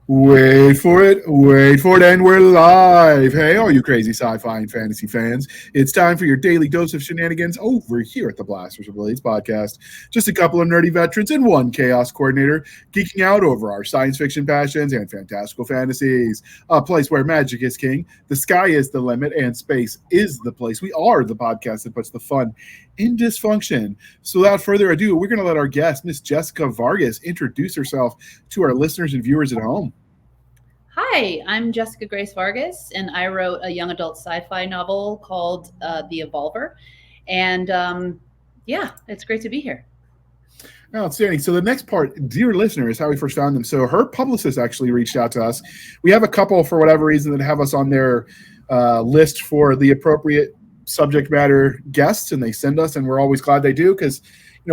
Wait for it, and we're live. Hey, all you crazy sci-fi and fantasy fans. It's time for your daily dose of shenanigans over here at the Blasters of Blades podcast. Just a couple of nerdy veterans and one chaos coordinator geeking out over our science fiction passions and fantastical fantasies. A place where magic is king, the sky is the limit, and space is the place. We are the podcast that puts the fun in dysfunction. So without further ado, we're going to let our guest, Miss Jessica Vargas, introduce herself to our listeners and viewers at home. Hi, I'm Jessica Grace Vargas, and I wrote a young adult sci-fi novel called The Evolver. And yeah, it's great to be here. Outstanding. So the next part, dear listener, is how we first found them. So her publicist actually reached out to us. We have a couple, for whatever reason, that have us on their list for the appropriate subject matter guests, and they send us, and we're always glad they do because,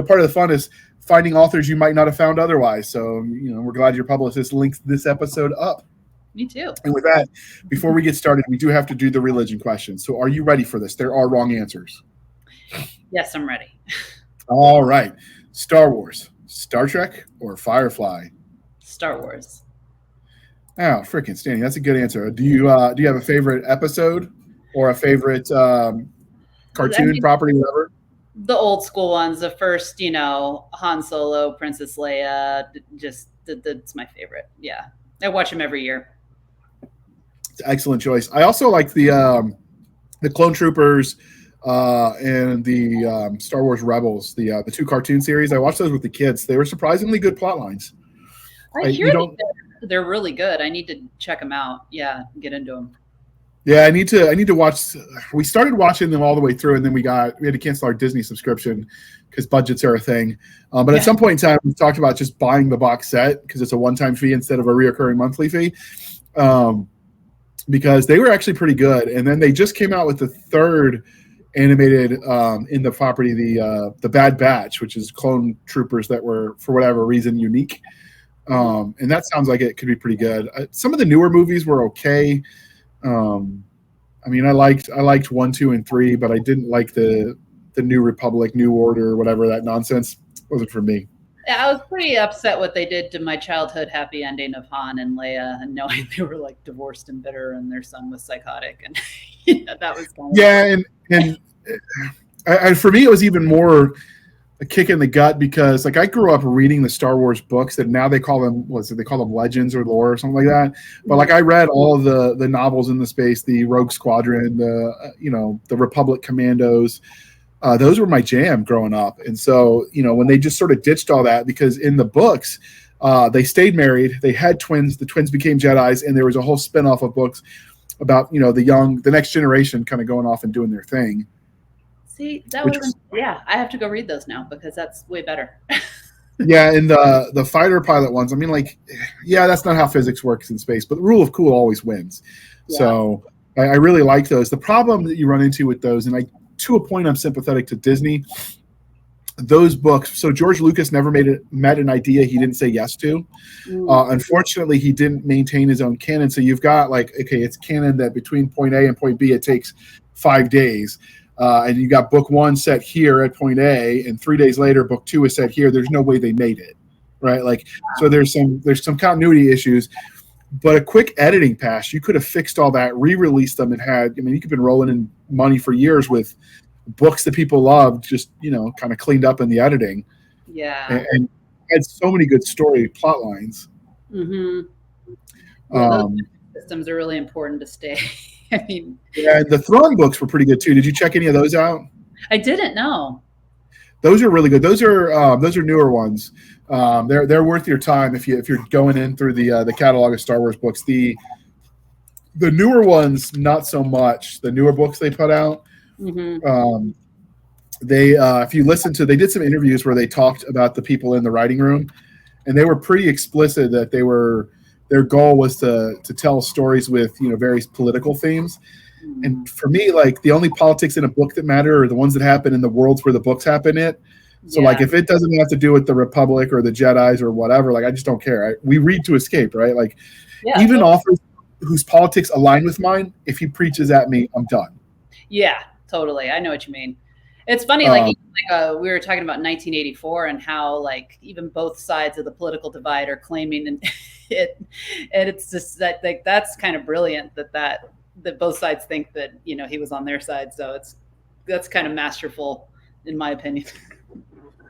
part of the fun is finding authors you might not have found otherwise. So, we're glad your publicist linked this episode up. Me too. And with that, before we get started, we do have to do the religion question. So are you ready for this? There are wrong answers. Yes, I'm ready. All right. Star Wars, Star Trek, or Firefly? Star Wars. Oh, freaking standing. That's a good answer. Do you have a favorite episode or a favorite cartoon property, whatever? The old school ones, the first, Han Solo, Princess Leia, that's my favorite. Yeah. I watch them every year. Excellent choice. I also like the Clone Troopers and the Star Wars Rebels, the two cartoon series. I watched those with the kids. They were surprisingly good plot lines. I hear they're really good. I need to check them out. Yeah, get into them. Yeah, I need to watch. We started watching them all the way through, and then we had to cancel our Disney subscription because budgets are a thing. But at some point in time, we talked about just buying the box set because it's a one-time fee instead of a reoccurring monthly fee. Because they were actually pretty good, and then they just came out with the third animated in the property, the Bad Batch, which is clone troopers that were for whatever reason unique, and that sounds like it could be pretty good. Some of the newer movies were okay. I liked 1, 2, and 3, but I didn't like the New Republic, New Order, whatever that nonsense. Wasn't for me. Yeah, I was pretty upset what they did to my childhood happy ending of Han and Leia, and knowing they were like divorced and bitter, and their son was psychotic, and that was kind of and for me it was even more a kick in the gut because I grew up reading the Star Wars books that now they call them legends or lore or something like that. But I read all of the novels in the space, the Rogue Squadron, the Republic Commandos. Those were my jam growing up. And so, when they just sort of ditched all that, because in the books, they stayed married, they had twins, the twins became Jedis, and there was a whole spinoff of books about, the next generation kind of going off and doing their thing. See, I have to go read those now because that's way better. Yeah, and the fighter pilot ones, that's not how physics works in space, but the rule of cool always wins. Yeah. So I really like those. The problem that you run into with those, and to a point I'm sympathetic to Disney, those books, so George Lucas never met an idea he didn't say yes to. Unfortunately, he didn't maintain his own canon, so you've got it's canon that between point A and point B it takes 5 days. And you got book 1 set here at point A, and 3 days later, book 2 is set here. There's no way they made it, right? So there's some continuity issues. But a quick editing pass, you could have fixed all that, re-released them, and you could have been rolling in money for years with books that people loved, just kind of cleaned up in the editing. Yeah, and had so many good story plot lines. Mm-hmm. Those systems are really important to stay. Yeah, the Thrawn books were pretty good too. Did you check any of those out? I didn't know. Those are really good. Those are newer ones. They're worth your time if you're going in through the catalog of Star Wars books. The newer ones, not so much. The newer books they put out. Mm-hmm. If you listen to, they did some interviews where they talked about the people in the writing room, and they were pretty explicit that their goal was to tell stories with various political themes. And for me, the only politics in a book that matter are the ones that happen in the worlds where the books happen in. So if it doesn't have to do with the Republic or the Jedis or whatever, I just don't care. We read to escape, right? Even authors whose politics align with mine, if he preaches at me, I'm done. Yeah, totally. I know what you mean. It's funny, we were talking about 1984 and how even both sides of the political divide are claiming And it's just that, like, that's kind of brilliant that both sides think that, you know, he was on their side. So that's kind of masterful, in my opinion.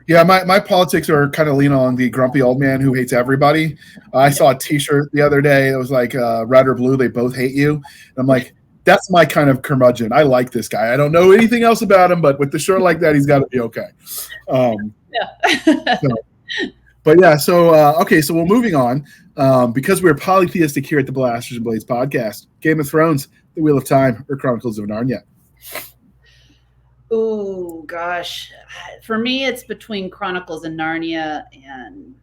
Yeah, my politics are kind of lean on the grumpy old man who hates everybody. I saw a T-shirt the other day that was like red or blue, they both hate you. And I'm like, that's my kind of curmudgeon. I like this guy. I don't know anything else about him, but with the shirt like that, he's got to be okay. But yeah, so okay, so we're moving on because we're polytheistic here at the Blasters and Blades podcast. Game of Thrones, The Wheel of Time, or Chronicles of Narnia. Oh gosh, for me, it's between Chronicles of Narnia and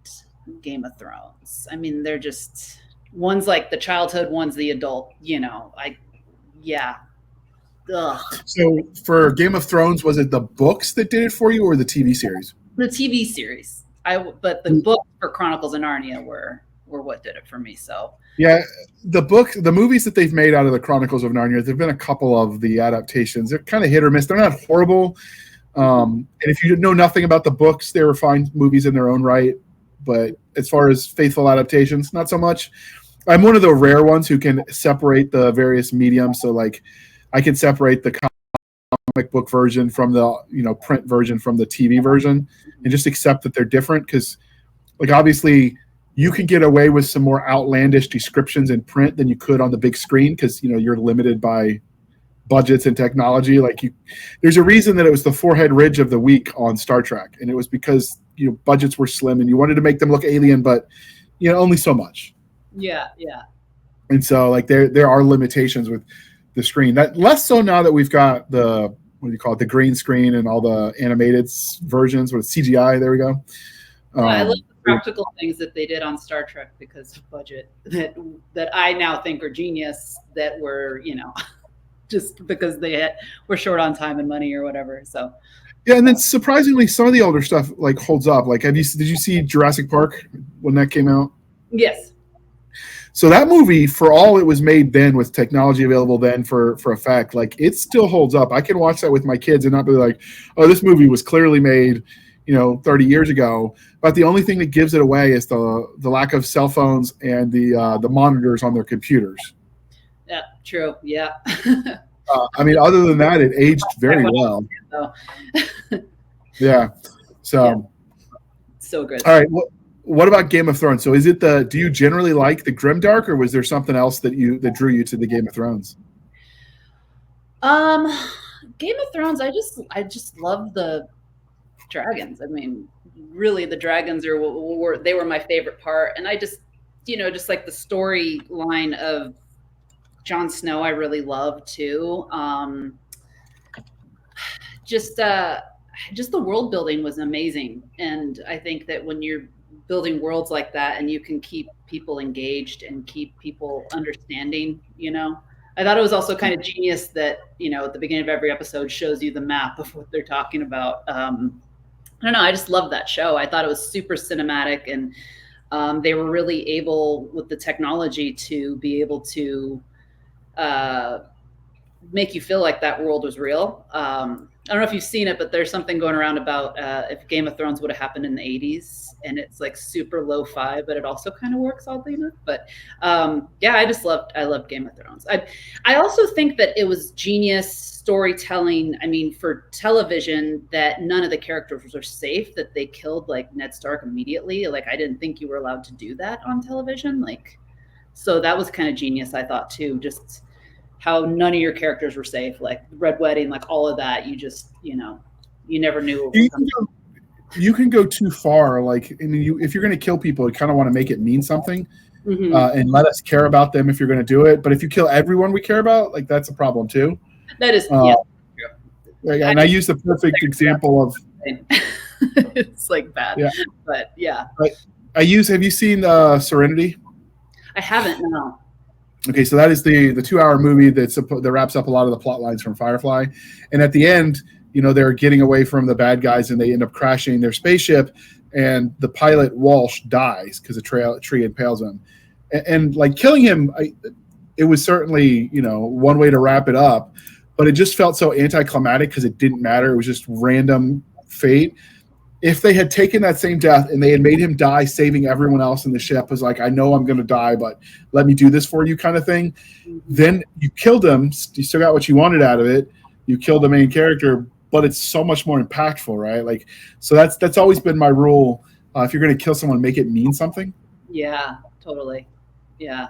Game of Thrones. I mean, they're just, one's like the childhood, one's the adult. You know, yeah. Ugh. So for Game of Thrones, was it the books that did it for you, or the TV series? The TV series. But the books for Chronicles of Narnia were what did it for me. So yeah, the movies that they've made out of the Chronicles of Narnia, there've been a couple of the adaptations. They're kind of hit or miss. They're not horrible. And if you know nothing about the books, they were fine movies in their own right. But as far as faithful adaptations, not so much. I'm one of the rare ones who can separate the various mediums. So like, I can separate the comic book version from the print version from the TV version, and just accept that they're different. Because like, obviously, you can get away with some more outlandish descriptions in print than you could on the big screen, because you're limited by budgets and technology. Like, there's a reason that it was the forehead ridge of the week on Star Trek, and it was because budgets were slim and you wanted to make them look alien, but only so much. Yeah. And so like there are limitations with the screen. That less so now that we've got the the green screen and all the animated versions with CGI. There we go. I love the practical things that they did on Star Trek because of budget that I now think are genius, that were just because they were short on time and money or whatever. So yeah, and then surprisingly, some of the older stuff like holds up. Like, did you see Jurassic Park when that came out? Yes. So that movie, for all it was made then with technology available then for effect, like, it still holds up. I can watch that with my kids and not be like, oh, this movie was clearly made 30 years ago. But the only thing that gives it away is the lack of cell phones and the monitors on their computers. Yeah, true. Yeah. I mean, other than that, it aged very well. Yeah. So. So good. All right. What about Game of Thrones? So is it do you generally like the grimdark, or was there something else that drew you to the Game of Thrones? Game of Thrones, I just love the dragons. I mean, really, the dragons they were my favorite part. And I just, just like the storyline of Jon Snow, I really love too. Just the world building was amazing. And I think that when you're building worlds like that and you can keep people engaged and keep people understanding, I thought it was also kind of genius that, at the beginning of every episode shows you the map of what they're talking about. I don't know. I just love that show. I thought it was super cinematic, and they were really able with the technology to be able to make you feel like that world was real. I don't know if you've seen it, but there's something going around about if Game of Thrones would have happened in the 80s, and it's like super lo-fi, but it also kind of works oddly enough. But yeah, I loved Game of Thrones. I also think that it was genius storytelling. I mean, for television, that none of the characters were safe, that they killed like Ned Stark immediately. Like, I didn't think you were allowed to do that on television. Like, so that was kind of genius, I thought too. Just how none of your characters were safe, like Red Wedding, like all of that. You just, you never knew. You can go too far. Like, I mean, if you're going to kill people, you kind of want to make it mean something, and let us care about them if you're going to do it. But if you kill everyone we care about, like, that's a problem too. That is, yeah. Like, and I use the perfect example of. It's like bad, yeah. But yeah. Have you seen Serenity? I haven't, no. Okay, so that is the 2-hour movie that wraps up a lot of the plot lines from Firefly. And at the end, they're getting away from the bad guys and they end up crashing their spaceship, and the pilot Walsh dies because a tree impales him. And like, killing him, it was certainly, one way to wrap it up, but it just felt so anticlimactic because it didn't matter. It was just random fate. if they had taken that same death and they had made him die saving everyone else in the ship, was like, I know I'm going to die, but let me do this for you kind of thing. Then you killed him. You still got what you wanted out of it. You killed the main character, but it's so much more impactful, right? Like, so that's always been my rule. If you're going to kill someone, make it mean something. Yeah, totally. Yeah.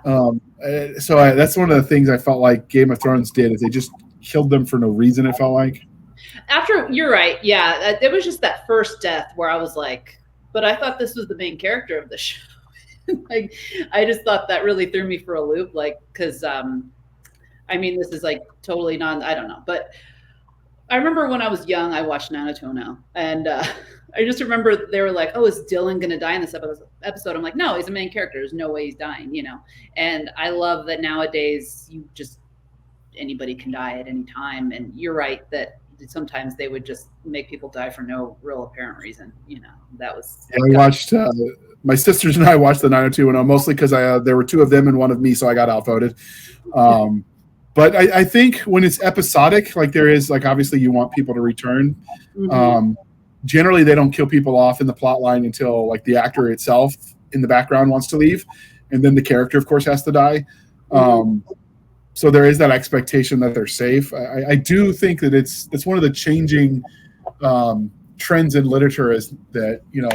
So that's one of the things I felt like Game of Thrones did, is they just killed them for no reason, it felt like. You're right. Yeah, it was just that first death where I was like, but I thought this was the main character of the show. Like, I just thought that really threw me for a loop. Like, because I mean, this is like totally I don't know, but I remember when I was young, I watched Naruto now, and I just remember they were like, "Oh, is Dylan gonna die in this episode?" I'm like, "No, he's a main character. There's no way he's dying," you know. And I love that nowadays anybody can die at any time. And you're right that sometimes they would just make people die for no real apparent reason. You know, that was. Yeah, we watched. My sisters and I watched the 90210 mostly because there were two of them and one of me, so I got outvoted. But I think when it's episodic, like there is, like obviously you want people to return. Generally, they don't kill people off in the plot line until like the actor itself in the background wants to leave, and then the character, of course, has to die. So there is that expectation that they're safe. I do think that it's one of the changing trends in literature is that, you know,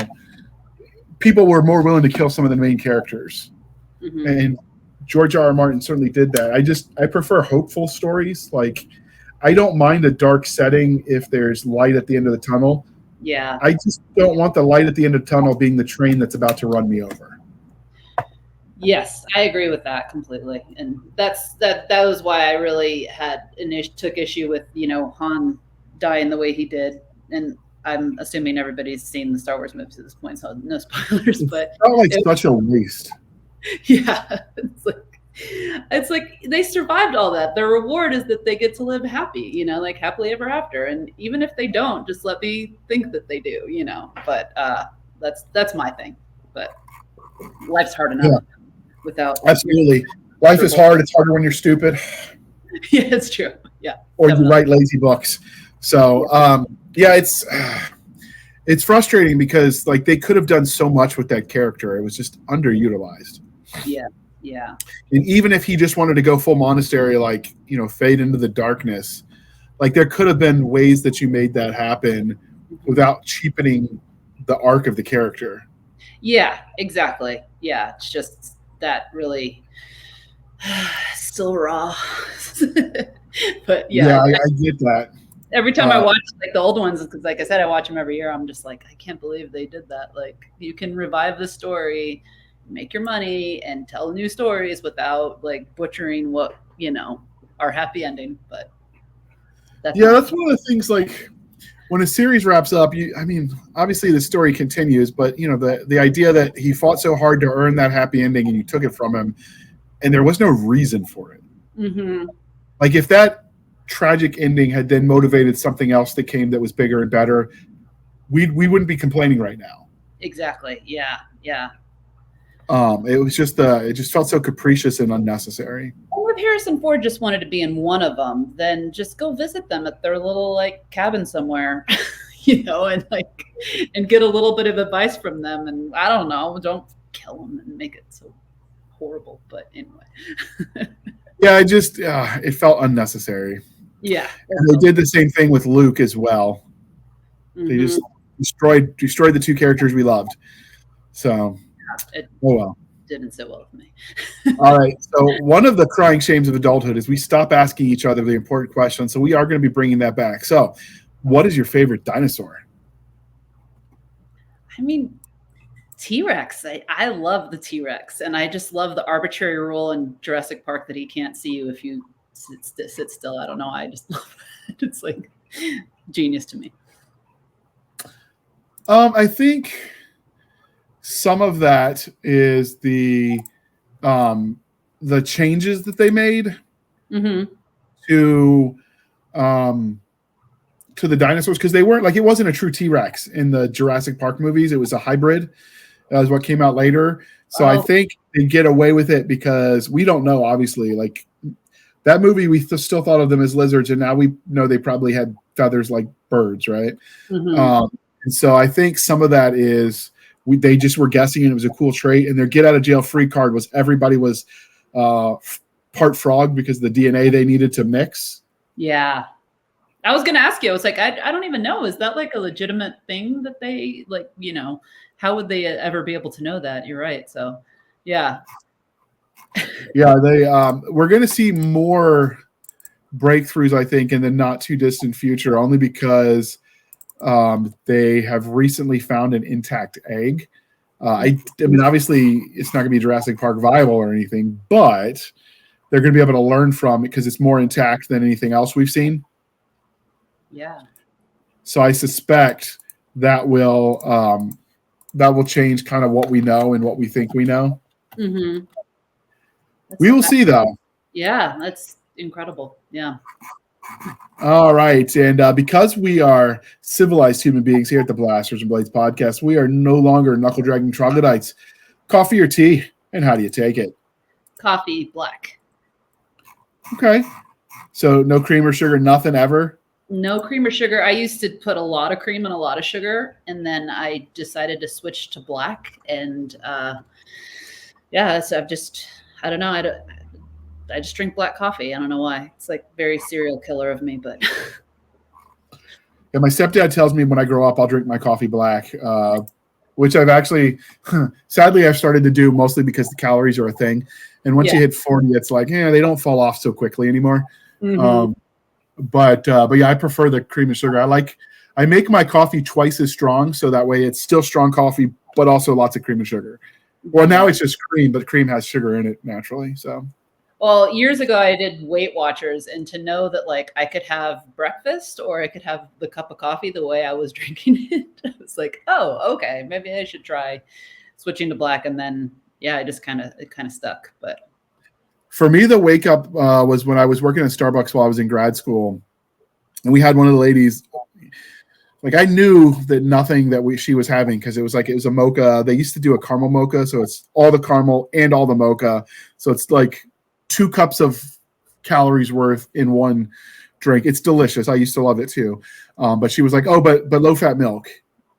people were more willing to kill some of the main characters, and George R.R. Martin certainly did that. I prefer hopeful stories. Like, I don't mind a dark setting if there's light at the end of the tunnel. Yeah. I just don't want the light at the end of the tunnel being the train that's about to run me over. Yes, I agree with that completely. And that was why I really took issue with, you know, Han dying the way he did. And I'm assuming everybody's seen the Star Wars movies at this point, so no spoilers. But it felt like such a waste. Yeah, it's like they survived all that. Their reward is that they get to live happy, you know, like happily ever after. And even if they don't, just let me think that they do, you know. But that's my thing. But life's hard enough without. Absolutely, life is hard. It's harder when you're stupid. Yeah, it's true. Yeah, or definitely. You write lazy books. So it's frustrating because like they could have done so much with that character. It was just underutilized. Yeah. And even if he just wanted to go full monastery, like, you know, fade into the darkness, like there could have been ways that you made that happen without cheapening the arc of the character. Yeah, exactly. Yeah, it's just that really still raw. But yeah, I get that. Every time I watch like the old ones, because like I said, I watch them every year. I'm just like, I can't believe they did that. Like, you can revive the story, make your money, and tell new stories without like butchering what, you know, our happy ending. But that's one of the things. Like when a series wraps up, obviously the story continues, but you know the idea that he fought so hard to earn that happy ending and you took it from him, and there was no reason for it. Like if that tragic ending had then motivated something else that came that was bigger and better, we wouldn't be complaining right now. Exactly. Yeah. It was just it just felt so capricious and unnecessary. Well, if Harrison Ford just wanted to be in one of them, then just go visit them at their little like cabin somewhere, you know, and get a little bit of advice from them. And I don't know, don't kill them and make it so horrible. But anyway. Yeah, it felt unnecessary. Yeah. And they did the same thing with Luke as well. They just destroyed the two characters we loved. So, it well. Didn't sit well with me. All right. So one of the crying shames of adulthood is we stop asking each other the important questions. So we are going to be bringing that back. So what is your favorite dinosaur? I mean, T-Rex. I love the T-Rex, and I just love the arbitrary rule in Jurassic Park that he can't see you if you sit still. I don't know. I just love it. It's like genius to me. I think some of that is the changes that they made to the dinosaurs, because they weren't like, it wasn't a true T-Rex in the Jurassic Park movies. It was a hybrid. That was what came out later. So I think they get away with it because we don't know, obviously. Like that movie, we still thought of them as lizards, and now we know they probably had feathers like birds, right? And so I think some of that is they just were guessing and it was a cool trait. And their get out of jail free card was everybody was part frog because of the DNA they needed to mix. Yeah. I was going to ask you, I was like, I don't even know. Is that like a legitimate thing that they like, you know, how would they ever be able to know that? You're right. So, yeah. Yeah, we're going to see more breakthroughs, I think, in the not too distant future, only because they have recently found an intact egg. I mean, obviously, it's not going to be Jurassic Park viable or anything, but they're going to be able to learn from it because it's more intact than anything else we've seen. Yeah. So I suspect that will change kind of what we know and what we think we know. Mm-hmm. We will see, though. Yeah, that's incredible. Yeah. All right. And because we are civilized human beings here at the Blasters and Blades podcast, we are no longer knuckle-dragging troglodytes. Coffee or tea, and how do you take it? Coffee, black. Okay. So no cream or sugar, nothing ever? No cream or sugar. I used to put a lot of cream and a lot of sugar, and then I decided to switch to black. And yeah, so I don't know. I just drink black coffee. I don't know why. It's like very serial killer of me, but. Yeah, my stepdad tells me when I grow up, I'll drink my coffee black, which I've actually, sadly, I've started to do mostly because the calories are a thing. And once you hit 40, it's like, they don't fall off so quickly anymore. Mm-hmm. But yeah, I prefer the cream and sugar. I make my coffee twice as strong, so that way it's still strong coffee, but also lots of cream and sugar. Well, now it's just cream, but cream has sugar in it naturally. So. Well, years ago I did Weight Watchers, and to know that like I could have breakfast or I could have the cup of coffee the way I was drinking it, I was like, oh, okay, maybe I should try switching to black. And then yeah, it kind of stuck. But for me, the wake up was when I was working at Starbucks while I was in grad school, and we had one of the ladies. Like I knew that nothing that she was having because it was a mocha. They used to do a caramel mocha, so it's all the caramel and all the mocha. So it's like 2 cups of calories worth in one drink. It's delicious. I used to love it too. But she was like, "Oh, but low fat milk,"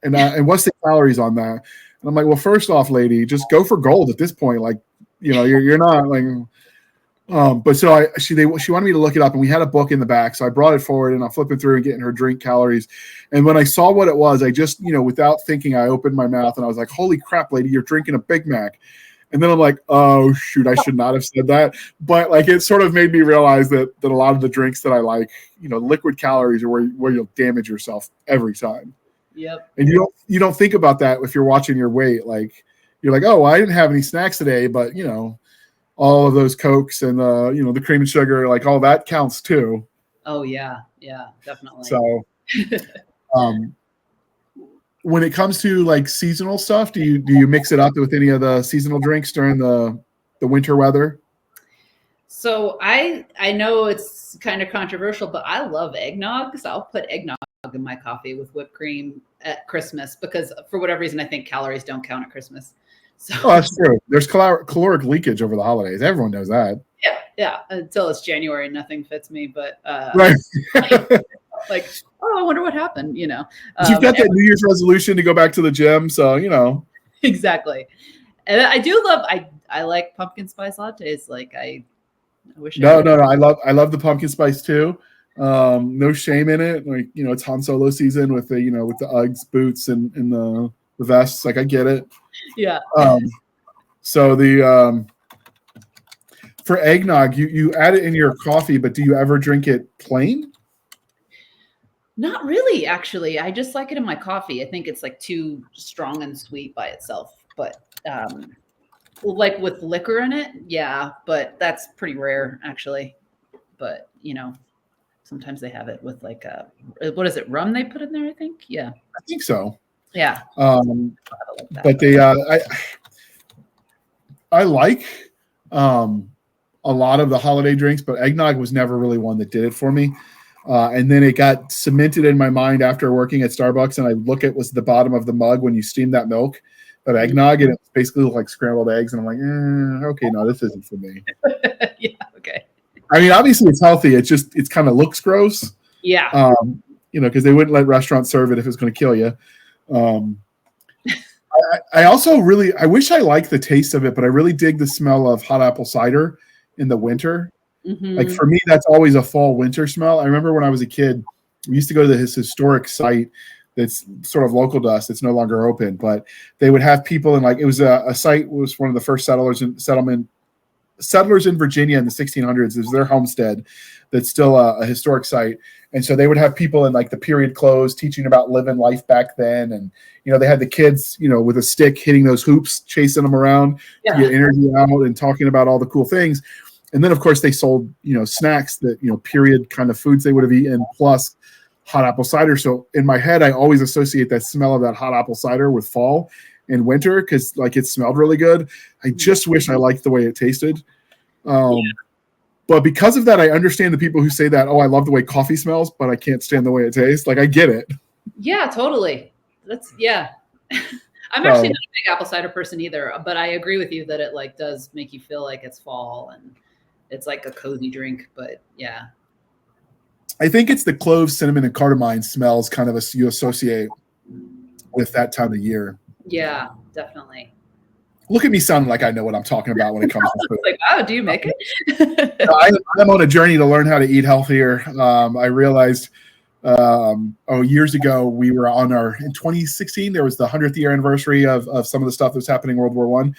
and what's the calories on that? And I'm like, "Well, first off, lady, just go for gold at this point. Like, you're not like." But so she wanted me to look it up, and we had a book in the back, so I brought it forward and I'm flipping through and getting her drink calories. And when I saw what it was, I just without thinking, I opened my mouth and I was like, "Holy crap, lady, you're drinking a Big Mac." And then I'm like, oh shoot, I should not have said that. But like it sort of made me realize that a lot of the drinks that I like, liquid calories are where you'll damage yourself every time. Yep. And you don't think about that if you're watching your weight. Like you're like, oh, well, I didn't have any snacks today, but all of those Cokes and the cream and sugar, like all that counts too. Oh yeah, definitely. So when it comes to like seasonal stuff, do you mix it up with any of the seasonal drinks during the winter weather? So I know it's kind of controversial, but I love eggnog. So I'll put eggnog in my coffee with whipped cream at Christmas because for whatever reason, I think calories don't count at Christmas. So that's true. There's caloric leakage over the holidays. Everyone knows that. Yeah. Until it's January, nothing fits me. But right. like, oh, I wonder what happened. You've got that New Year's resolution to go back to the gym, so exactly. And I do love. I like pumpkin spice lattes. Like I wish. No. I love the pumpkin spice too. No shame in it. Like it's Han Solo season with the with the Uggs boots and the vests. Like I get it. Yeah. So the for eggnog, you add it in your coffee, but do you ever drink it plain? Not really, actually. I just like it in my coffee. I think it's like too strong and sweet by itself. But like with liquor in it, yeah. But that's pretty rare, actually. But sometimes they have it with like what is it? Rum they put in there? I think. Yeah. I think so. Yeah. But I like a lot of the holiday drinks, but eggnog was never really one that did it for me. And then it got cemented in my mind after working at Starbucks, and I look at what's the bottom of the mug when you steam that milk, that eggnog, and it basically looked like scrambled eggs. And I'm like, okay, no, this isn't for me. Yeah, okay. I mean, obviously it's healthy. It kind of looks gross. Yeah. Because they wouldn't let restaurants serve it if it's going to kill you. Um, I also I wish I liked the taste of it, but I really dig the smell of hot apple cider in the winter. Like for me, that's always a fall winter smell. I remember when I was a kid, we used to go to this historic site that's sort of local to us. It's no longer open, but they would have people in like, it was a site, was one of the first settlers in Virginia in the 1600s. It was their homestead that's still a historic site. And so they would have people in like the period clothes teaching about living life back then. And, they had the kids, with a stick hitting those hoops, chasing them around to get energy out and talking about all the cool things. And then, of course, they sold, snacks that, period kind of foods they would have eaten, plus hot apple cider. So in my head, I always associate that smell of that hot apple cider with fall and winter because, like, it smelled really good. I just wish I liked the way it tasted. But because of that, I understand the people who say that, I love the way coffee smells, but I can't stand the way it tastes. Like, I get it. Yeah, totally. I'm actually not a big apple cider person either, but I agree with you that it like does make you feel like it's fall and it's like a cozy drink. But yeah, I think it's the cloves, cinnamon, and cardamom smells kind of you associate with that time of year. Yeah, definitely. Look at me sounding like I know what I'm talking about when it comes to food. Like, wow, do you make it? I'm on a journey to learn how to eat healthier. I realized years ago we were in 2016 there was the 100th year anniversary of some of the stuff that was happening in World War I,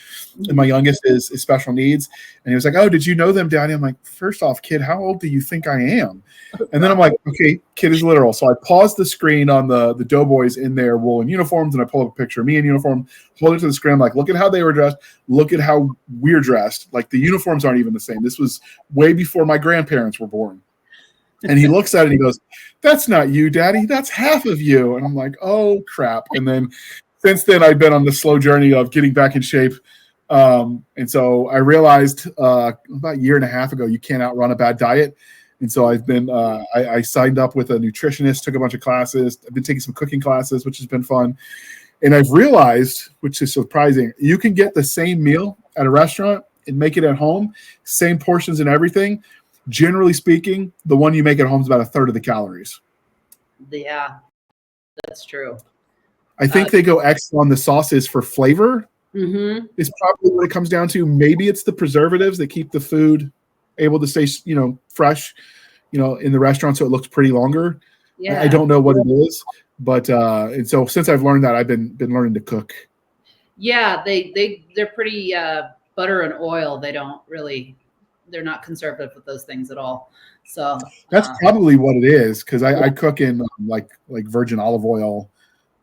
and my youngest is special needs, and he was like, "Oh, did you know them, Daddy?" I'm like, "First off, kid, how old do you think I am?" And then I'm like, "Okay, kid is literal." So I paused the screen on the doughboys in their woolen uniforms, and I pulled up a picture of me in uniform, hold it to the screen. I'm like, "Look at how they were dressed. Look at how we're dressed. Like the uniforms aren't even the same. This was way before my grandparents were born." And he looks at it and he goes, "That's not you, Daddy. That's half of you." And I'm like, "Oh, crap." And then since then, I've been on the slow journey of getting back in shape. And so I realized about a year and a half ago, you can't outrun a bad diet. And so I've been, I signed up with a nutritionist, took a bunch of classes. I've been taking some cooking classes, which has been fun. And I've realized, which is surprising, you can get the same meal at a restaurant and make it at home, same portions and everything. Generally speaking, the one you make at home is about a third of the calories. Yeah, that's true. I think they go extra on the sauces for flavor. Is probably what it comes down to. Maybe it's the preservatives that keep the food able to stay, fresh, in the restaurant, so it looks pretty longer. Yeah. I don't know what it is, but and so since I've learned that, I've been learning to cook. Yeah, they're pretty butter and oil. They're not conservative with those things at all. So that's probably what it is, because I cook in like virgin olive oil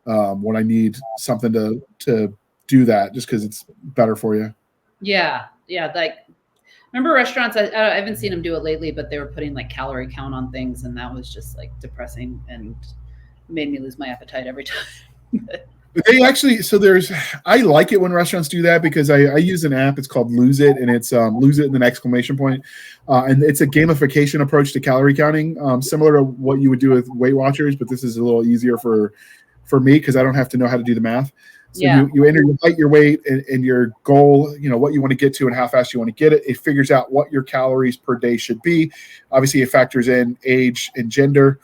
when I need something to do that, just because it's better for you. Yeah. Like, remember restaurants? I haven't seen them do it lately, but they were putting like calorie count on things, and that was just like depressing and made me lose my appetite every time. They actually, I like it when restaurants do that, because I use an app. It's called Lose It, and it's Lose It and an exclamation point. And it's a gamification approach to calorie counting, similar to what you would do with Weight Watchers, but this is a little easier for me because I don't have to know how to do the math. So you enter your height, your weight, and your goal, what you want to get to and how fast you want to get it. It figures out what your calories per day should be. Obviously, it factors in age and gender.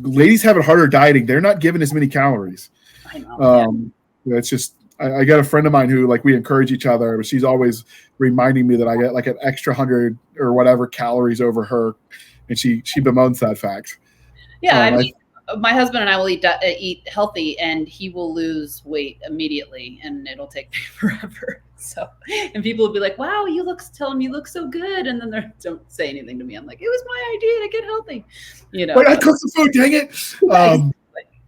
Ladies have it harder dieting. They're not given as many calories. I know. It's just, I got a friend of mine who, like, we encourage each other, but she's always reminding me that I get like an extra 100 or whatever calories over her, and she bemoans that fact. Yeah, my husband and I will eat healthy, and he will lose weight immediately, and it'll take me forever. So, and people will be like, "Wow, tell him you look so good," and then they don't say anything to me. I'm like, "It was my idea to get healthy," But I cooked the food, dang it.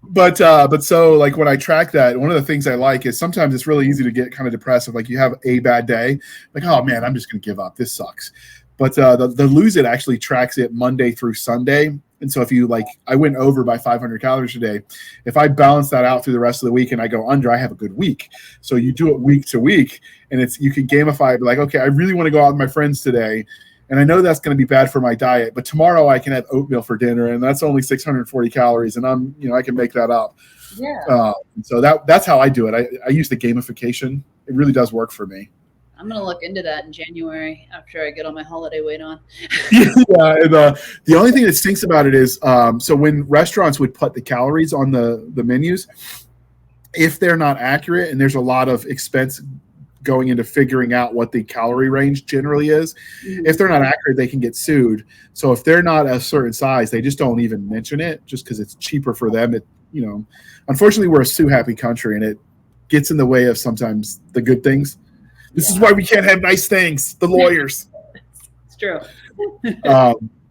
But so, like, when I track that, one of the things I like is sometimes it's really easy to get kind of depressed if, like, you have a bad day, like, "Oh man, I'm just gonna give up. This sucks." But the Lose It actually tracks it Monday through Sunday. And so if you, like, I went over by 500 calories a day. If I balance that out through the rest of the week and I go under, I have a good week. So you do it week to week, and you can gamify it. Be like, okay, I really want to go out with my friends today, and I know that's going to be bad for my diet, but tomorrow I can have oatmeal for dinner, and that's only 640 calories, and I can make that up. Yeah. So that's how I do it. I use the gamification. It really does work for me. I'm gonna look into that in January after I get all my holiday weight on. Yeah, and, the only thing that stinks about it is, so when restaurants would put the calories on the menus, if they're not accurate, and there's a lot of expense going into figuring out what the calorie range generally is, if they're not accurate, they can get sued. So if they're not a certain size, they just don't even mention it, just because it's cheaper for them. Unfortunately, we're a sue-happy country, and it gets in the way of sometimes the good things. This is why we can't have nice things. The lawyers. It's true.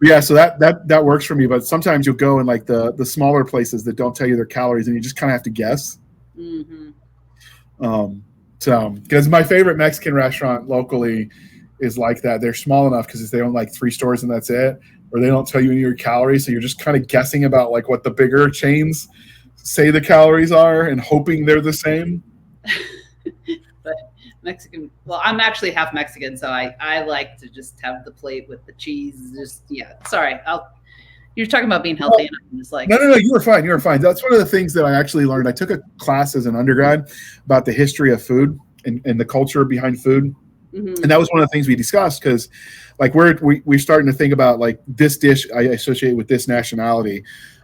Yeah, so that works for me. But sometimes you'll go in like the smaller places that don't tell you their calories, and you just kind of have to guess. So, because my favorite Mexican restaurant locally is like that. They're small enough because they own like 3 stores and that's it, or they don't tell you any of your calories. So you're just kind of guessing about like what the bigger chains say the calories are and hoping they're the same. But Mexican, well, I'm actually half Mexican, so I like to just have the plate with the cheese. Sorry, you're talking about being healthy, and I'm just like, no, you were fine. That's one of the things that I actually learned. I took a class as an undergrad about the history of food and the culture behind food. And that was one of the things we discussed, because like we're starting to think about like this dish I associate with this nationality.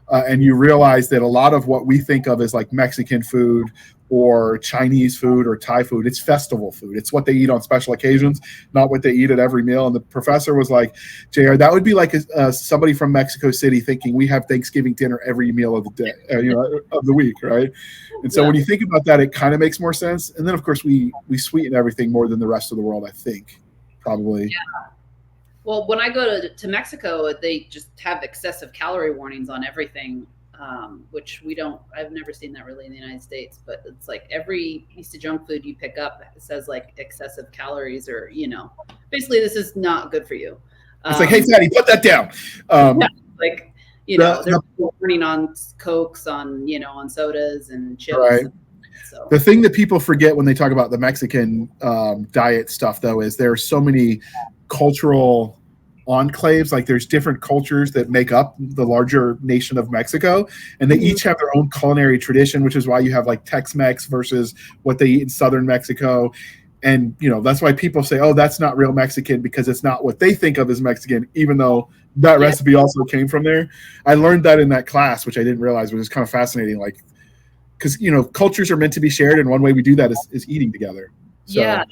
And you realize that a lot of what we think of as like Mexican food or Chinese food or Thai food, it's festival food. It's what they eat on special occasions, not what they eat at every meal. And the professor was like, JR, that would be like somebody from Mexico City thinking we have Thanksgiving dinner every meal of the day, of the week, right? And so when you think about that, it kind of makes more sense. And then, of course, we sweeten everything more than the rest of the world, I think, probably. Yeah. Well, when I go to Mexico, they just have excessive calorie warnings on everything, which I've never seen that really in the United States, but it's like every piece of junk food you pick up says like excessive calories, or, basically this is not good for you. It's like, hey, fatty, put that down. They're warning on Cokes, on sodas and chips. Right. So. The thing that people forget when they talk about the Mexican diet stuff, though, is there are so many cultural enclaves. Like there's different cultures that make up the larger nation of Mexico, and they each have their own culinary tradition, which is why you have like Tex-Mex versus what they eat in southern Mexico. And that's why people say, oh, that's not real Mexican, because it's not what they think of as Mexican, even though that recipe also came from there. I learned that in that class, which I didn't realize, which is kind of fascinating. Like, because cultures are meant to be shared, and one way we do that is eating together. So, yeah,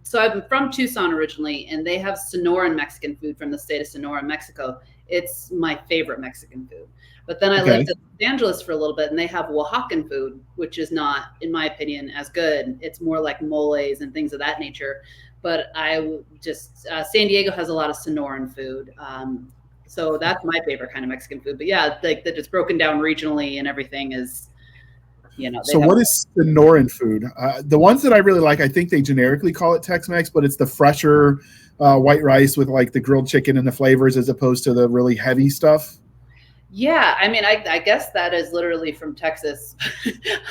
So I'm from Tucson originally, and they have Sonoran Mexican food from the state of Sonora, Mexico. It's my favorite Mexican food. But then I lived in Los Angeles for a little bit, and they have Oaxacan food, which is not, in my opinion, as good. It's more like moles and things of that nature. But San Diego has a lot of Sonoran food. So that's my favorite kind of Mexican food. But yeah, like that it's broken down regionally and everything is, So what is Sonoran food? The ones that I really like, I think they generically call it Tex-Mex, but it's the fresher white rice with like the grilled chicken and the flavors, as opposed to the really heavy stuff. Yeah, I mean, I guess that is literally from Texas.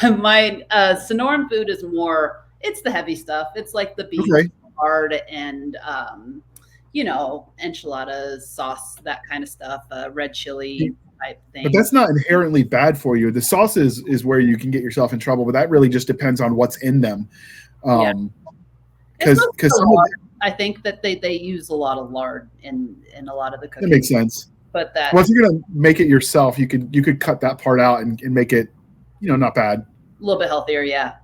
My Sonoran food is more, it's the heavy stuff. It's like the beef lard and, enchiladas, sauce, that kind of stuff, red chili. But that's not inherently bad for you. The sauce is where you can get yourself in trouble, but that really just depends on what's in them. Because I think that they use a lot of lard in a lot of the cooking. That makes sense. But if you're gonna make it yourself, you could cut that part out and make it, not bad. A little bit healthier, yeah.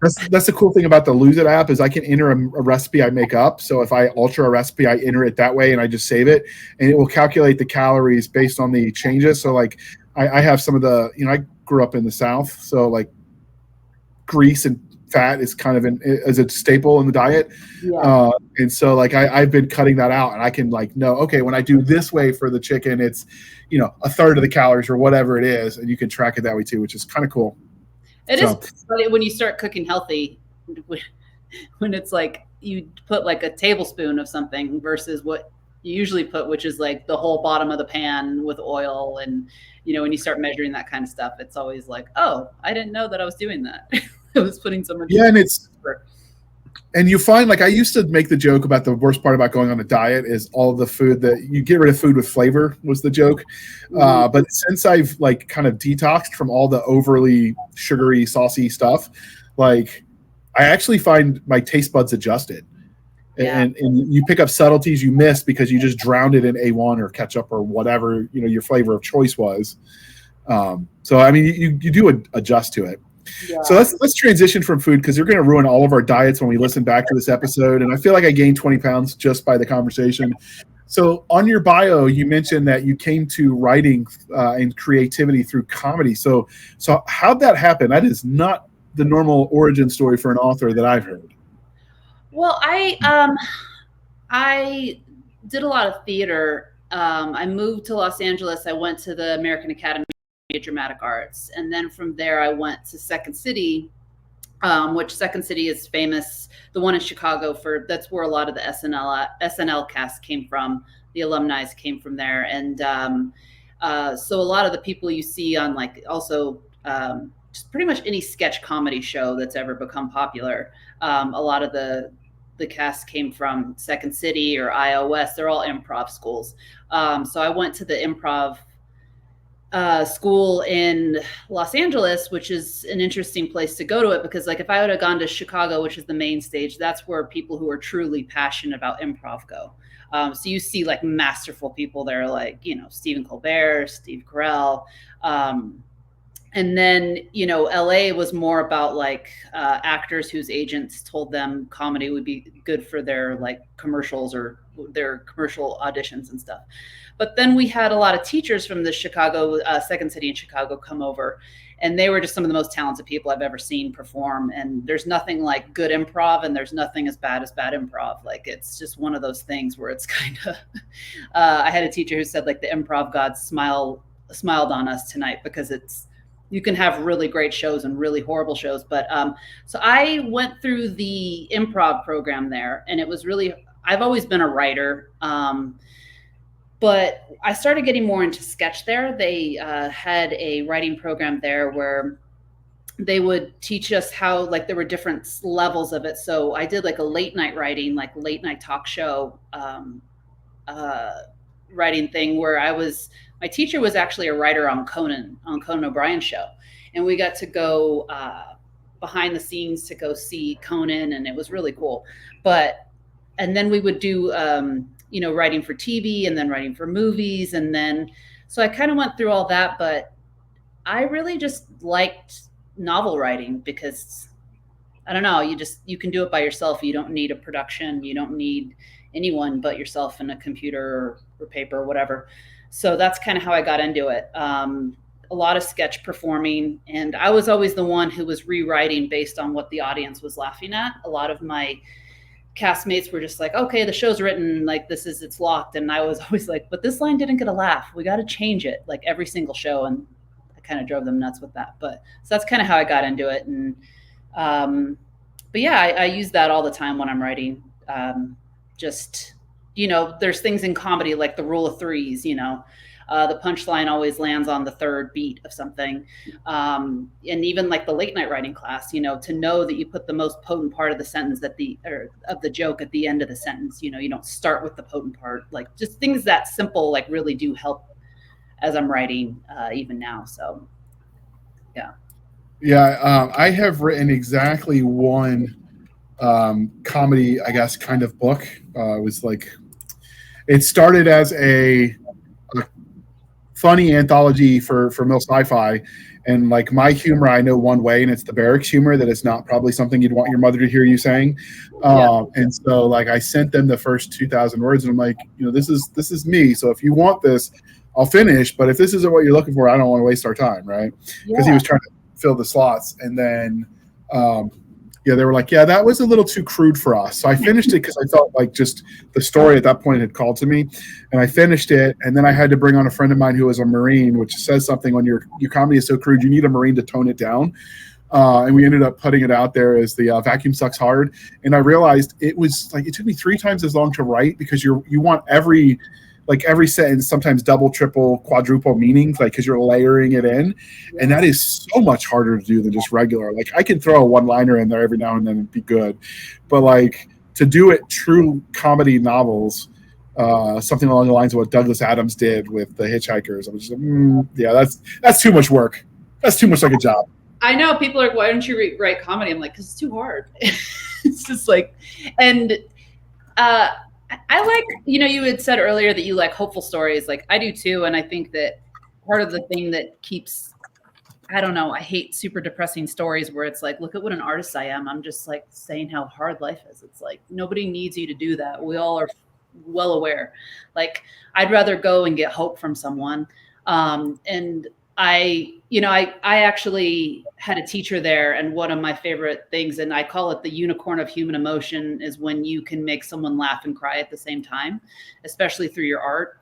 That's the cool thing about the Lose It app, is I can enter a recipe I make up. So if I alter a recipe, I enter it that way and I just save it, and it will calculate the calories based on the changes. So like I have some of the, I grew up in the South, so like grease and fat is kind of as a staple in the diet. Yeah. And so like I've been cutting that out, and I can like know, okay, when I do this way for the chicken, it's, a third of the calories or whatever it is, and you can track it that way too, which is kind of cool. It is funny when you start cooking healthy, when it's like you put like a tablespoon of something versus what you usually put, which is like the whole bottom of the pan with oil. And, when you start measuring that kind of stuff, it's always like, oh, I didn't know that I was doing that. I was putting so much. Yeah, and you find, like, I used to make the joke about the worst part about going on a diet is all the food that you get rid of food with flavor was the joke. But since I've like kind of detoxed from all the overly sugary, saucy stuff, like I actually find my taste buds adjusted. Yeah. And you pick up subtleties you missed because you just drowned it in A1 or ketchup or whatever, your flavor of choice was. So I mean, you do adjust to it. Yeah. So let's transition from food, because you're going to ruin all of our diets when we listen back to this episode. And I feel like I gained 20 pounds just by the conversation. So on your bio, you mentioned that you came to writing and creativity through comedy. So how'd that happen? That is not the normal origin story for an author that I've heard. Well, I did a lot of theater. I moved to Los Angeles. I went to the American Academy of Dramatic Arts. And then from there, I went to Second City, which Second City is famous. The one in Chicago, that's where a lot of the SNL cast came from. The alumni came from there. And so a lot of the people you see on also just pretty much any sketch comedy show that's ever become popular, a lot of the cast came from Second City or iOS. They're all improv schools. So I went to the improv school in Los Angeles, which is an interesting place to go to it, because if I would have gone to Chicago, which is the main stage, that's where people who are truly passionate about improv go. So you see masterful people there, Stephen Colbert, Steve Carell. And then, LA was more about actors whose agents told them comedy would be good for their commercials or their commercial auditions and stuff. But then we had a lot of teachers from the Chicago, Second City in Chicago come over, and they were just some of the most talented people I've ever seen perform. And there's nothing like good improv, and there's nothing as bad improv. It's just one of those things where it's kind of, I had a teacher who said the improv gods smiled on us tonight, because you can have really great shows and really horrible shows. But so I went through the improv program there, and it was really, I've always been a writer. But I started getting more into sketch there. They had a writing program there where they would teach us how, there were different levels of it. So I did a late night writing, late night talk show writing thing, where my teacher was actually a writer on Conan O'Brien's show. And we got to go behind the scenes to go see Conan, and it was really cool. And then we would do, writing for TV, and then writing for movies. And then, so I kind of went through all that, but I really just liked novel writing, because I don't know, you can do it by yourself. You don't need a production. You don't need anyone but yourself and a computer or paper or whatever. So that's kind of how I got into it. A lot of sketch performing, and I was always the one who was rewriting based on what the audience was laughing at. A lot of my castmates were just okay, the show's written, it's locked. And I was always but this line didn't get a laugh. We got to change it every single show. And I kind of drove them nuts with that. But so that's kind of how I got into it. And, but yeah, I use that all the time when I'm writing. There's things in comedy, like the rule of threes, the punchline always lands on the third beat of something. And even the late night writing class, to know that you put the most potent part of the sentence of the joke at the end of the sentence, you don't start with the potent part, just things that simple, really do help as I'm writing, even now. So, yeah. Yeah. I have written exactly one comedy, I guess, kind of book. It was it started as a funny anthology for Mill Sci-Fi, and my humor, I know one way, and it's the barracks humor, that it's not probably something you'd want your mother to hear you saying. And so I sent them the first 2,000 words, and I'm like, this is me. So if you want this, I'll finish. But if this isn't what you're looking for, I don't want to waste our time, right? Because he was trying to fill the slots, and then they were that was a little too crude for us. So I finished it because I felt just the story at that point had called to me, and I finished it. And then I had to bring on a friend of mine who was a Marine, which says something when your comedy is so crude, you need a Marine to tone it down. And we ended up putting it out there as the vacuum sucks hard. And I realized it was it took me 3 times as long to write, because you want every sentence, sometimes double, triple, quadruple meanings, because you're layering it in. And that is so much harder to do than just regular. I can throw a one-liner in there every now and then and be good. But to do it true comedy novels, something along the lines of what Douglas Adams did with The Hitchhikers, I was just that's too much work. That's too much like a job. I know people are like, why don't you write comedy? I'm like, because it's too hard. It's just like, and I like, you had said earlier that you like hopeful stories. Like I do too. And I think that part of the thing that keeps, I don't know, I hate super depressing stories where it's like, look at what an artist I am. I'm just like saying how hard life is. It's like, nobody needs you to do that. We all are well aware. Like I'd rather go and get hope from someone. And I actually had a teacher there, and one of my favorite things, and I call it the unicorn of human emotion, is when you can make someone laugh and cry at the same time, especially through your art,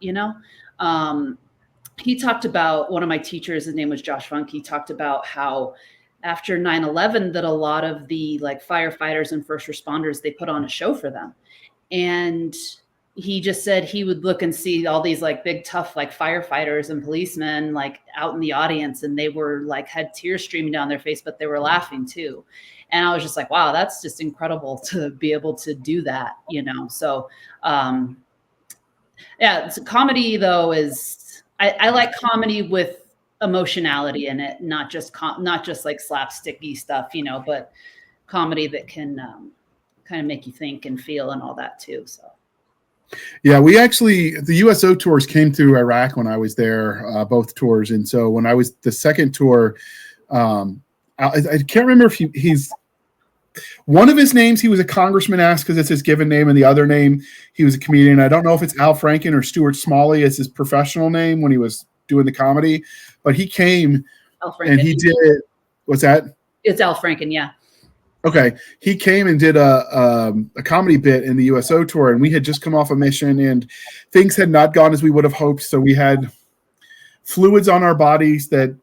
He talked about, one of my teachers, his name was Josh Funk, he talked about how after 9/11 that a lot of the like firefighters and first responders, they put on a show for them. And he just said he would look and see all these like big tough like firefighters and policemen like out in the audience, and they were like had tears streaming down their face, but they were laughing too. And I was just like, wow, that's just incredible to be able to do that, So so comedy though is I like comedy with emotionality in it, not just like slapsticky stuff, but comedy that can kind of make you think and feel and all that too. So. Yeah, the USO tours came through Iraq when I was there, both tours. And so when I was the second tour, I can't remember if he's one of his names, he was a congressman asked because it's his given name, and the other name, he was a comedian. I don't know if it's Al Franken or Stuart Smalley as his professional name when he was doing the comedy, but he came and he did, what's that? It's Al Franken, yeah. Okay, he came and did a comedy bit in the USO tour, and we had just come off a mission, and things had not gone as we would have hoped. So we had fluids on our bodies that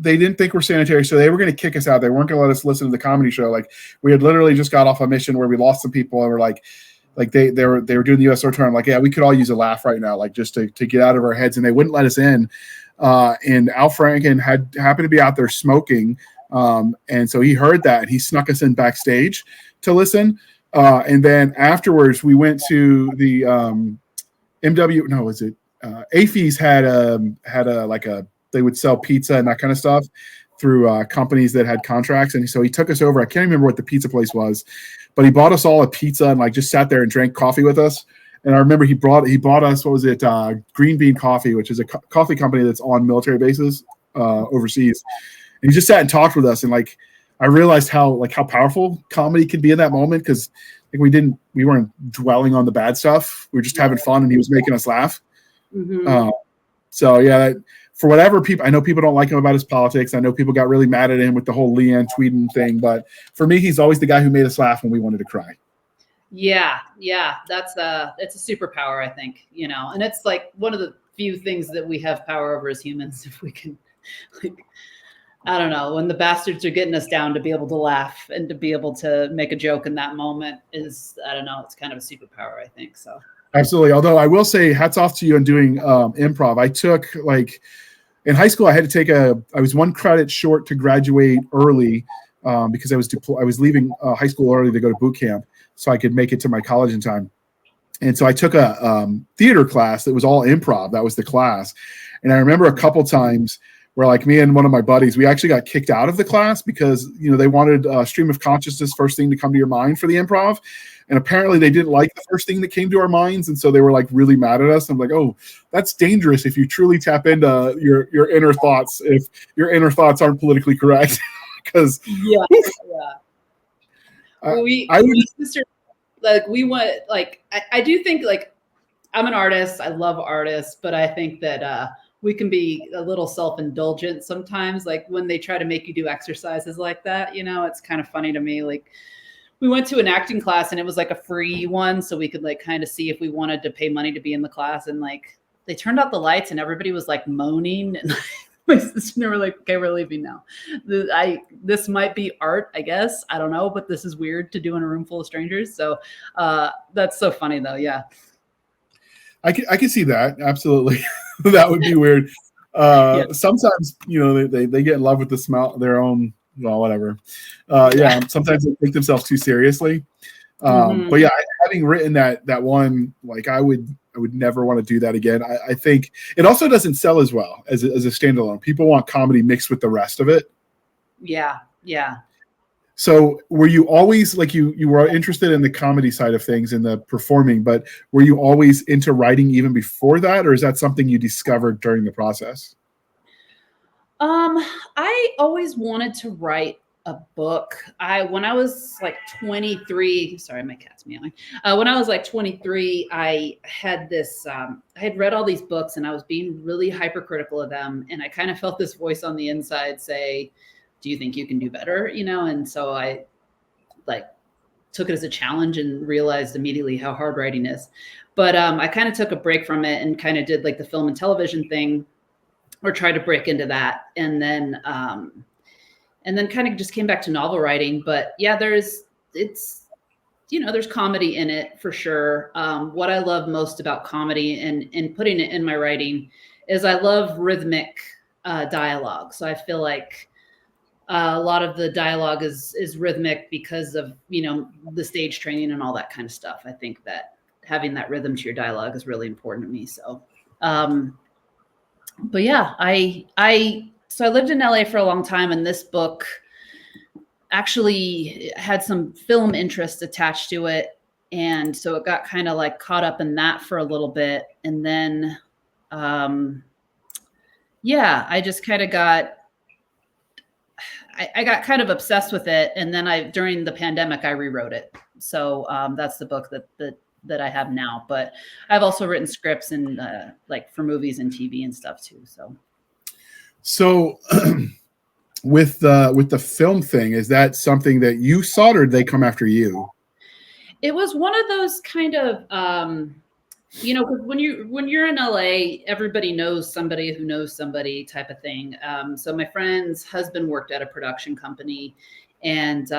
they didn't think were sanitary, so they were going to kick us out. They weren't going to let us listen to the comedy show. Like we had literally just got off a mission where we lost some people, and we're like they were doing the USO tour. I'm like, yeah, we could all use a laugh right now, like just to get out of our heads, and they wouldn't let us in. And Al Franken happened to be out there smoking. And so he heard that, and he snuck us in backstage to listen. And then afterwards we went to the AFES they would sell pizza and that kind of stuff through companies that had contracts. And so he took us over. I can't remember what the pizza place was, but he bought us all a pizza and like just sat there and drank coffee with us. And I remember he bought us, what was it? Green Bean Coffee, which is a coffee company that's on military bases overseas. And he just sat and talked with us, and like I realized how powerful comedy could be in that moment, because like we weren't dwelling on the bad stuff. We were just having fun, and he was making us laugh. Mm-hmm. So yeah, for whatever people, I know people don't like him about his politics. I know people got really mad at him with the whole Leanne Tweeden thing, but for me, he's always the guy who made us laugh when we wanted to cry. Yeah, it's a superpower, I think, and it's like one of the few things that we have power over as humans, if we can, like. I don't know, when the bastards are getting us down, to be able to laugh and to be able to make a joke in that moment is, I don't know, it's kind of a superpower, I think. So absolutely. Although I will say hats off to you on doing improv. I took in high school, I had to take I was 1 credit short to graduate early because I was leaving high school early to go to boot camp so I could make it to my college in time. And so I took a theater class that was all improv. That was the class. And I remember a couple times where like me and one of my buddies, we actually got kicked out of the class because, they wanted stream of consciousness first thing to come to your mind for the improv. And apparently they didn't like the first thing that came to our minds. And so they were like really mad at us. I'm like, oh, that's dangerous if you truly tap into your inner thoughts, if your inner thoughts aren't politically correct. Because I do think like I'm an artist. I love artists, but I think that we can be a little self-indulgent sometimes, like when they try to make you do exercises like that, it's kind of funny to me. Like we went to an acting class and it was like a free one. So we could like kind of see if we wanted to pay money to be in the class. And like, they turned out the lights and everybody was like moaning. And my sister, they were like, okay, we're leaving now. This might be art, I guess. I don't know, but this is weird to do in a room full of strangers. So that's so funny though. Yeah. I can see that. Absolutely. That would be weird. Sometimes, they get in love with the smell, their own, well, whatever. Sometimes they take themselves too seriously. But yeah, having written that one, like I would never want to do that again. I think it also doesn't sell as well as a standalone. People want comedy mixed with the rest of it. Yeah. Yeah. So were you always like you were interested in the comedy side of things and the performing, but were you always into writing even before that, or is that something you discovered during the process? I always wanted to write a book. When I was like 23, sorry, my cat's meowing. When I was like 23, I had this, I had read all these books and I was being really hypercritical of them. And I kind of felt this voice on the inside say, do you think you can do better? You know? And so I like took it as a challenge and realized immediately how hard writing is. But I kind of took a break from it and kind of did like the film and television thing, or tried to break into that. And then kind of just came back to novel writing. But yeah, there's comedy in it for sure. What I love most about comedy and putting it in my writing is I love rhythmic dialogue. So I feel like a lot of the dialogue is rhythmic because of, the stage training and all that kind of stuff. I think that having that rhythm to your dialogue is really important to me. So, but yeah, so I lived in LA for a long time, and this book actually had some film interest attached to it. And so it got kind of like caught up in that for a little bit. And then, I just kind of I got kind of obsessed with it. And then during the pandemic, I rewrote it. So that's the book that I have now, but I've also written scripts and like for movies and TV and stuff too. So with the film thing, is that something that you sought, or did they come after you? It was one of those kind of, because when you're in LA, everybody knows somebody who knows somebody type of thing. So my friend's husband worked at a production company, and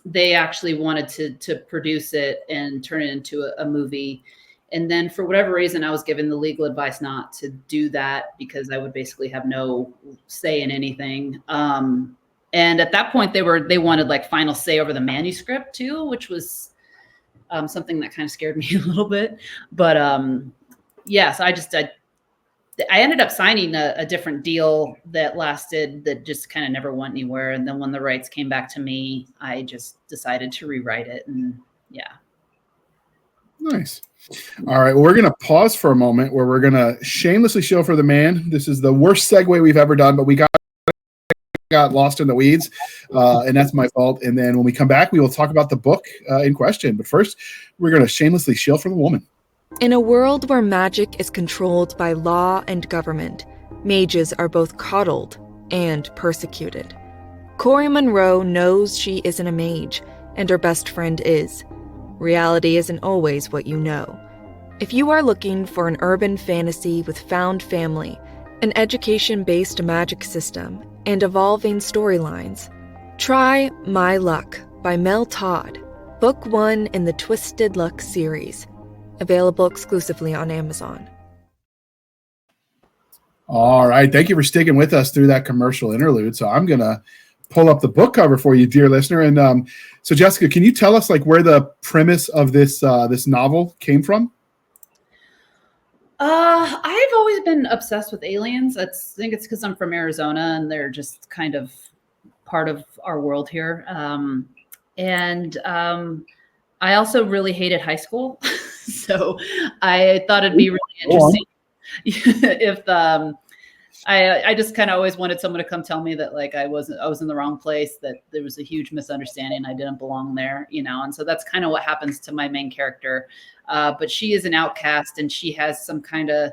they actually wanted to produce it and turn it into a movie. And then for whatever reason, I was given the legal advice not to do that because I would basically have no say in anything. And at that point they wanted like final say over the manuscript too, which was something that kind of scared me a little bit. But so I ended up signing a different deal that just kind of never went anywhere. And then when the rights came back to me, I just decided to rewrite it. And yeah. Nice. All right. Well, we're going to pause for a moment where we're going to shamelessly shill for the man. This is the worst segue we've ever done, but we got lost in the weeds, and that's my fault. And then when we come back, we will talk about the book in question. But first, we're going to shamelessly shill for the woman. In a world where magic is controlled by law and government, mages are both coddled and persecuted. Corey Monroe knows she isn't a mage, and her best friend is. Reality isn't always what you know. If you are looking for an urban fantasy with found family, an education-based magic system, and evolving storylines, try My Luck by Mel Todd, book 1 in the Twisted Luck series. Available exclusively on Amazon. All right. Thank you for sticking with us through that commercial interlude. So I'm going to pull up the book cover for you, dear listener. And so, Jessica, can you tell us like where the premise of this novel came from? I've always been obsessed with aliens. I think it's because I'm from Arizona and they're just kind of part of our world here. I also really hated high school. So I thought it'd be really interesting if I just kind of always wanted someone to come tell me that like I was in the wrong place, that there was a huge misunderstanding, I didn't belong there, and so that's kind of what happens to my main character. But she is an outcast and she has some kind of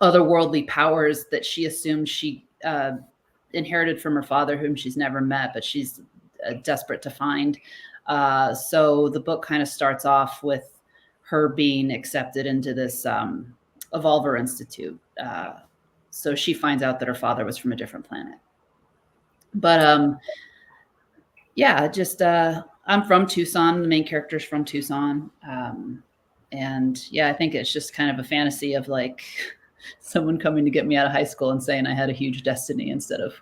otherworldly powers that she assumes she inherited from her father, whom she's never met, but she's desperate to find. So the book kind of starts off with her being accepted into this Evolver Institute. So she finds out that her father was from a different planet. But I'm from Tucson. The main character's from Tucson. I think it's just kind of a fantasy of like someone coming to get me out of high school and saying I had a huge destiny instead of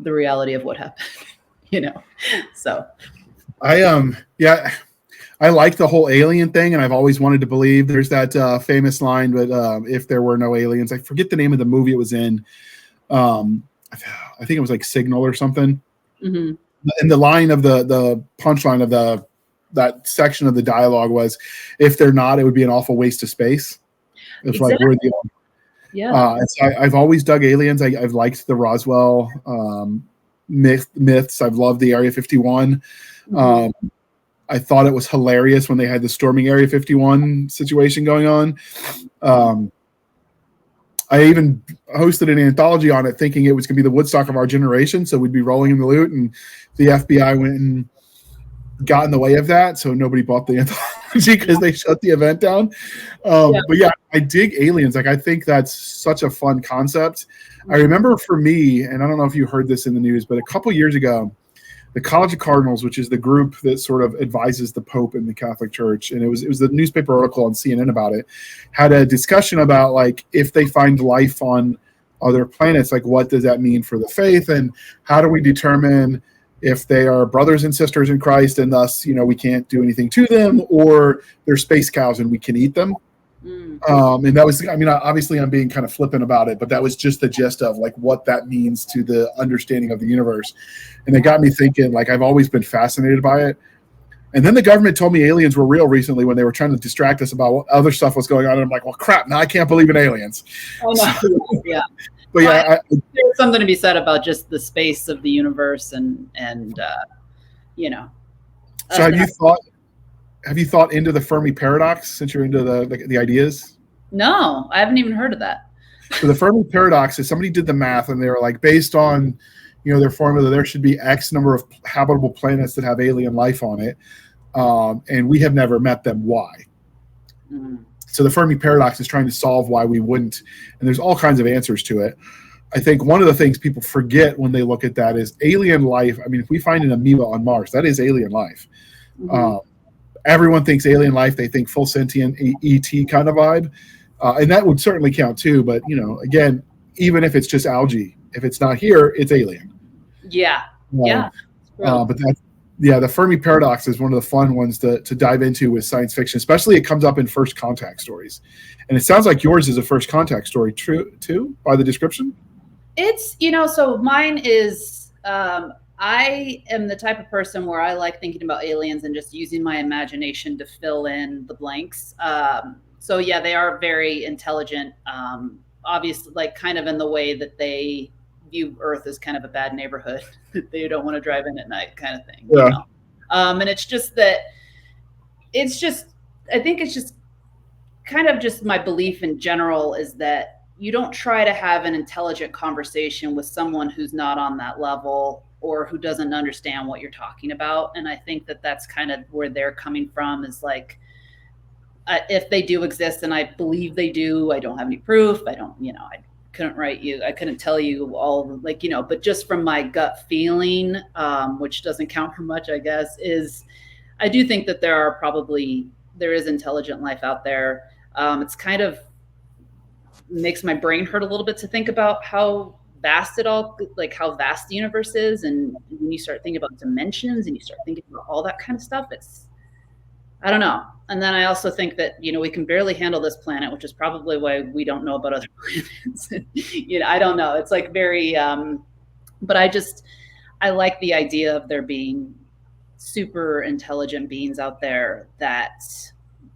the reality of what happened, So I like the whole alien thing, and I've always wanted to believe. There's that famous line, but if there were no aliens, I forget the name of the movie it was in. I think it was like Signal or something. Mm-hmm. And the line of the punchline of that section of the dialogue was, if they're not, it would be an awful waste of space. It's Exactly. like we're the so I've always dug aliens. I've liked the Roswell myths. I've loved the Area 51. Mm-hmm. I thought it was hilarious when they had the storming Area 51 situation going on. I even hosted an anthology on it, thinking it was going to be the Woodstock of our generation, so we'd be rolling in the loot, and the FBI went and got in the way of that, so nobody bought the anthology because they shut the event down. But yeah, I dig aliens. Like, I think that's such a fun concept. I remember for me, and I don't know if you heard this in the news, but a couple years ago, the College of Cardinals, which is the group that sort of advises the Pope in the Catholic Church, and it was the newspaper article on CNN about it, had a discussion about, like, if they find life on other planets, like, what does that mean for the faith, and how do we determine if they are brothers and sisters in Christ, and thus, we can't do anything to them, or they're space cows and we can eat them. And that was, obviously I'm being kind of flippant about it, but that was just the gist of, like, what that means to the understanding of the universe. And it got me thinking, like, I've always been fascinated by it. And then the government told me aliens were real recently when they were trying to distract us about what other stuff was going on. And I'm like, well, crap, now I can't believe in aliens. Oh, no. Yeah. But yeah, there's something to be said about just the space of the universe and So have you thought into the Fermi paradox, since you're into the ideas? No, I haven't even heard of that. So the Fermi paradox is, somebody did the math, and they were like, based on their formula, there should be X number of habitable planets that have alien life on it, and we have never met them. Why? Mm-hmm. So the Fermi paradox is trying to solve why we wouldn't, and there's all kinds of answers to it. I think one of the things people forget when they look at that is alien life. I mean, if we find an amoeba on Mars, that is alien life. Mm-hmm. Everyone thinks alien life, they think full sentient ET kind of vibe, and that would certainly count too. But again, even if it's just algae, if it's not here, it's alien. Yeah. But the Fermi paradox is one of the fun ones to dive into with science fiction, especially it comes up in first contact stories. And it sounds like yours is a first contact story, true too, by the description? It's, so mine is, I am the type of person where I like thinking about aliens and just using my imagination to fill in the blanks. So yeah, they are very intelligent, obviously, like, kind of in the way that they view Earth as kind of a bad neighborhood that they don't want to drive in at night, kind of thing. Yeah. And it's just that, I think it's just kind of just my belief in general is that you don't try to have an intelligent conversation with someone who's not on that level or who doesn't understand what you're talking about. And I think that that's kind of where they're coming from, is like, if they do exist, and I believe they do, I don't have any proof. I don't, I couldn't tell you all, like, but just from my gut feeling, which doesn't count for much, I guess, is I do think that there is intelligent life out there. It's kind of makes my brain hurt a little bit to think about how vast how vast the universe is. And when you start thinking about dimensions and you start thinking about all that kind of stuff, I don't know. And then I also think that, we can barely handle this planet, which is probably why we don't know about other planets. I don't know. It's like very, but I like the idea of there being super intelligent beings out there that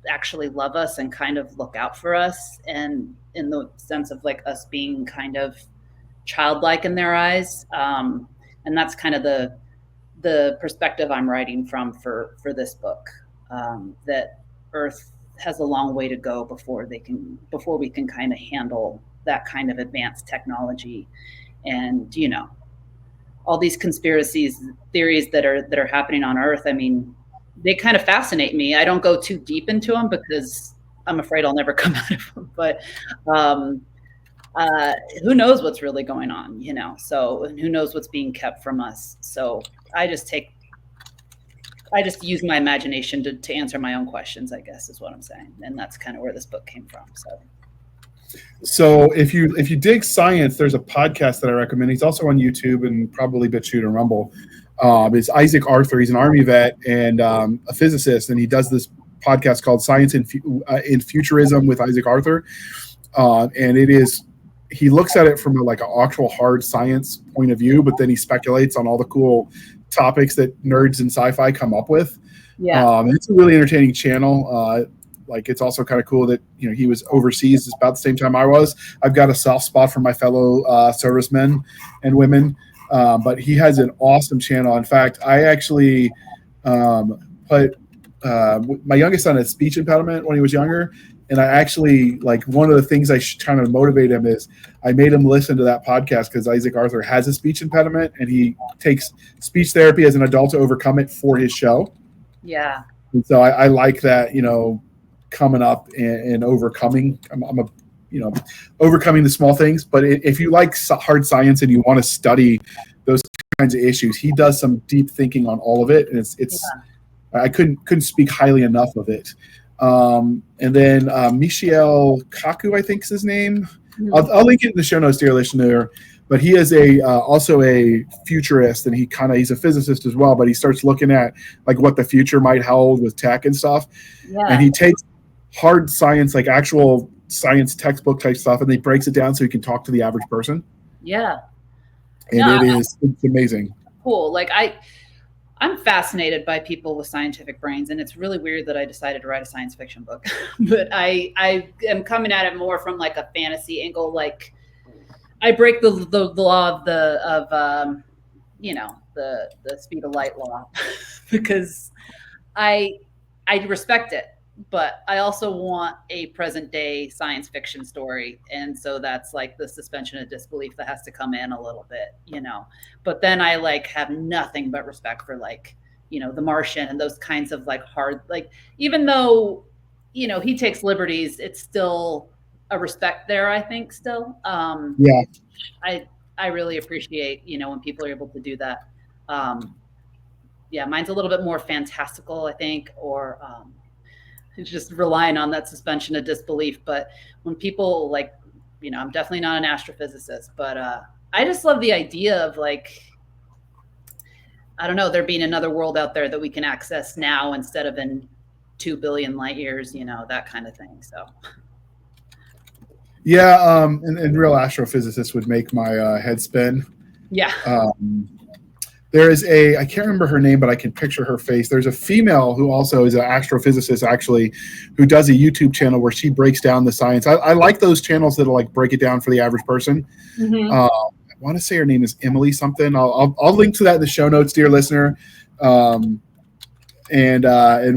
actually love us and kind of look out for us, and in the sense of, like, us being kind of childlike in their eyes. And that's kind of the perspective I'm writing from for this book, that Earth has a long way to go before we can kind of handle that kind of advanced technology. And, all these theories that are happening on Earth, I mean, they kind of fascinate me. I don't go too deep into them because I'm afraid I'll never come out of them. But who knows what's really going on, so who knows what's being kept from us. So I just use my imagination to answer my own questions, I guess, is what I'm saying. And that's kind of where this book came from. So if you dig science, there's a podcast that I recommend. He's also on YouTube and probably BitChute and Rumble. It's Isaac Arthur. He's an Army vet and a physicist, and he does this podcast called Science in Futurism with Isaac Arthur. And it is he looks at it from like an actual hard science point of view, but then he speculates on all the cool topics that nerds in sci-fi come up with. Yeah. It's a really entertaining channel. Like it's also kind of cool that he was overseas about the same time I was. I've got a soft spot for my fellow servicemen and women, but he has an awesome channel. In fact, I actually put my youngest son had speech impediment when he was younger. And I actually, like, one of the things I trying to motivate him is I made him listen to that podcast because Isaac Arthur has a speech impediment and he takes speech therapy as an adult to overcome it for his show. Yeah. And so I like that, coming up and overcoming. I'm overcoming the small things. But if you like hard science and you want to study those kinds of issues, he does some deep thinking on all of it. And I couldn't speak highly enough of it. And then Michiel Kaku, I think is his name. Mm-hmm. I'll link it in the show notes, dear listener. But he is also a futurist, and he's a physicist as well. But he starts looking at like what the future might hold with tech and stuff. Yeah. And he takes hard science, like actual science textbook type stuff, and he breaks it down so he can talk to the average person. Yeah. And it's amazing. Cool. Like I'm fascinated by people with scientific brains, and it's really weird that I decided to write a science fiction book. But I am coming at it more from like a fantasy angle. Like I break the law of the speed of light law because I respect it, but I also want a present day science fiction story. And so that's like the suspension of disbelief that has to come in a little bit, but then I like have nothing but respect for like, The Martian and those kinds of like hard, like, even though, he takes liberties, it's still a respect there, I think still. Yeah. I really appreciate, when people are able to do that. Mine's a little bit more fantastical, I think, or, just relying on that suspension of disbelief. But when people like, I'm definitely not an astrophysicist, but I just love the idea of like, I don't know, there being another world out there that we can access now instead of in 2 billion light years, that kind of thing. So. Yeah. And real astrophysicists would make my head spin. Yeah. There is I can't remember her name, but I can picture her face. There's a female who also is an astrophysicist, actually, who does a YouTube channel where she breaks down the science. I like those channels that'll like break it down for the average person. Mm-hmm. I want to say her name is Emily something. I'll link to that in the show notes, dear listener. And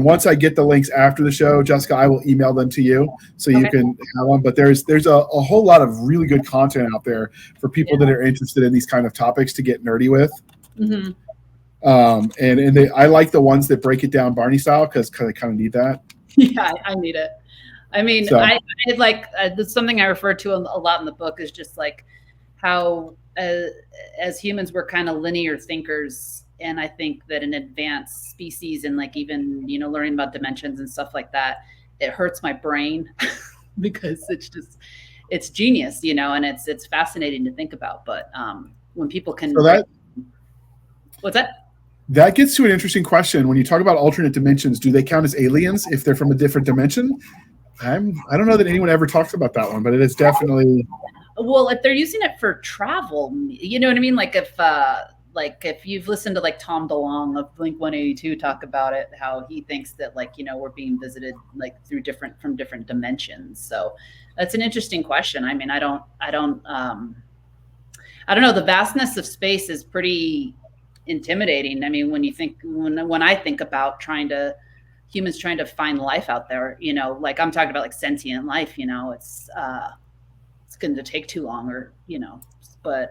once I get the links after the show, Jessica, I will email them to you so you can have them. But there's a whole lot of really good content out there for people that are interested in these kind of topics to get nerdy with. Mm-hmm. I like the ones that break it down Barney style because I kind of need that. Yeah, I need it. I mean, so. I like something I refer to a lot in the book is just like how as humans we're kind of linear thinkers, and I think that an advanced species and like even learning about dimensions and stuff like that, it hurts my brain because it's genius, and it's fascinating to think about. But when people can. So what's that? That gets to an interesting question. When you talk about alternate dimensions, do they count as aliens if they're from a different dimension? I don't know that anyone ever talks about that one, but it is definitely. Well, if they're using it for travel, you know what I mean? Like if you've listened to like Tom DeLonge of Blink-182 talk about it, how he thinks that like, we're being visited like from different dimensions. So that's an interesting question. I mean, I don't know. The vastness of space is pretty intimidating. I mean, when I think about humans trying to find life out there, like I'm talking about like sentient life, it's going to take too long but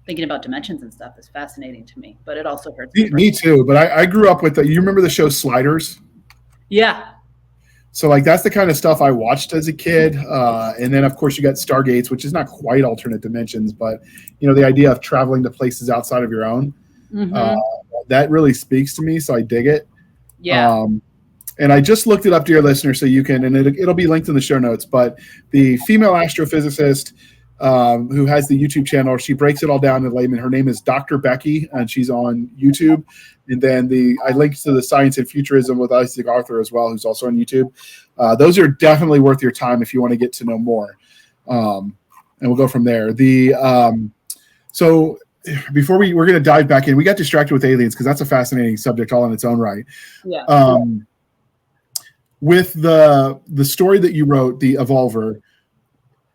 thinking about dimensions and stuff is fascinating to me, but it also hurts. Me too. But I grew up with you remember the show Sliders? Yeah. So like that's the kind of stuff I watched as a kid. And then of course you got Stargates, which is not quite alternate dimensions, but the idea of traveling to places outside of your own, that really speaks to me. So I dig it. Yeah. And I just looked it up, dear listener, so you can, and it'll be linked in the show notes, but the female astrophysicist who has the YouTube channel, she breaks it all down in layman. Her name is Dr. Becky, and she's on YouTube. And then I linked to the Science and Futurism with Isaac Arthur as well, who's also on YouTube. Those are definitely worth your time if you want to get to know more. and we'll go from there. So before we're going to dive back in, we got distracted with aliens because that's a fascinating subject all in its own right. Yeah. With the story that you wrote, the Evolver,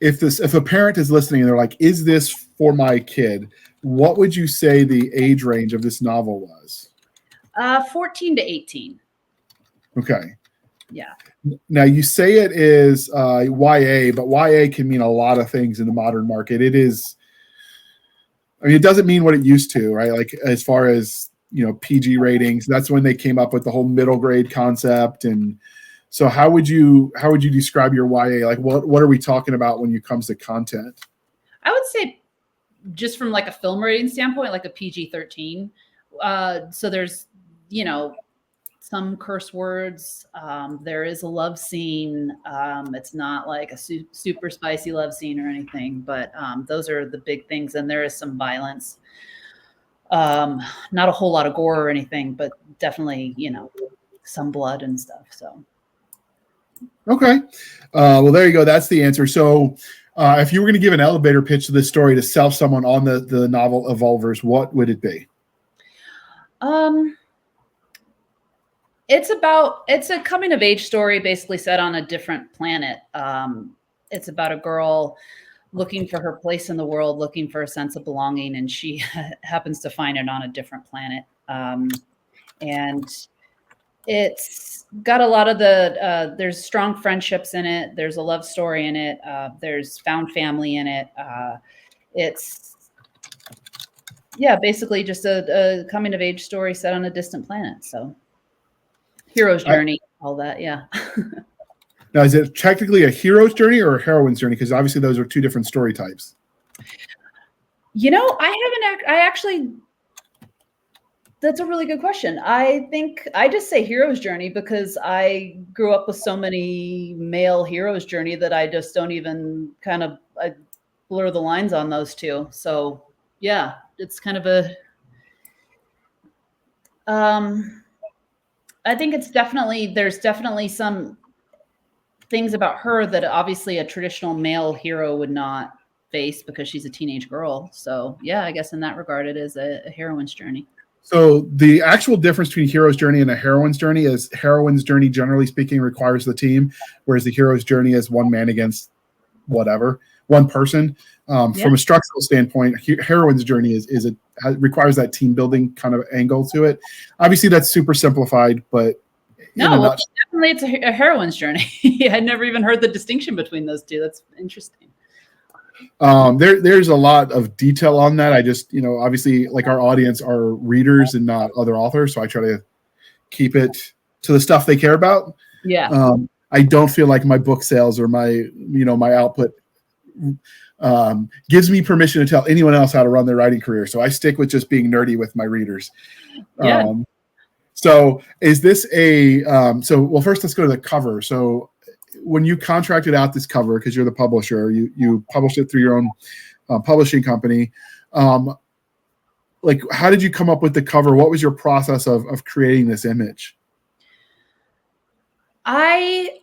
if a parent is listening and they're like, is this for my kid? What would you say the age range of this novel was? 14 to 18. Okay. Yeah. Now you say it is YA, but YA can mean a lot of things in the modern market. It is, I mean, it doesn't mean what it used to, right? Like as far as, PG ratings, that's when they came up with the whole middle grade concept. And so how would you describe your YA? Like what are we talking about when it comes to content? I would say just from like a film rating standpoint, like a PG-13. So there's, some curse words. There is a love scene. It's not like a super spicy love scene or anything, but those are the big things. And there is some violence. Not a whole lot of gore or anything, but definitely, some blood and stuff. So. Okay. Well, there you go. That's the answer. So if you were going to give an elevator pitch to this story to sell someone on the novel Evolvers, what would it be? It's a coming of age story, basically set on a different planet. It's about a girl looking for her place in the world, looking for a sense of belonging, and she happens to find it on a different planet. And it's got a lot of there's strong friendships in it. There's a love story in it. There's found family in it. It's basically just a coming of age story set on a distant planet. So hero's journey, all that. Yeah. Now, is it technically a hero's journey or a heroine's journey? Because obviously those are two different story types. That's a really good question. I think I just say hero's journey because I grew up with so many male hero's journey that I just don't even I blur the lines on those two. So yeah, it's kind of I think there's definitely some things about her that obviously a traditional male hero would not face because she's a teenage girl. So yeah, I guess in that regard, it is a heroine's journey. So the actual difference between hero's journey and a heroine's journey is heroine's journey, generally speaking, requires the team, whereas the hero's journey is one man against one person. From a structural standpoint, heroine's journey requires that team building kind of angle to it. Obviously, that's super simplified, but definitely it's a heroine's journey. I'd never even heard the distinction between those two. That's interesting. There's a lot of detail on that. I just, obviously, like our audience are readers and not other authors, so I try to keep it to the stuff they care about. Yeah. I don't feel like my book sales or my output gives me permission to tell anyone else how to run their writing career. So I stick with just being nerdy with my readers. Yeah. So is this well, first let's go to the cover. So when you contracted out this cover, because you're the publisher, you published it through your own publishing company. Like, how did you come up with the cover? What was your process of creating this image? I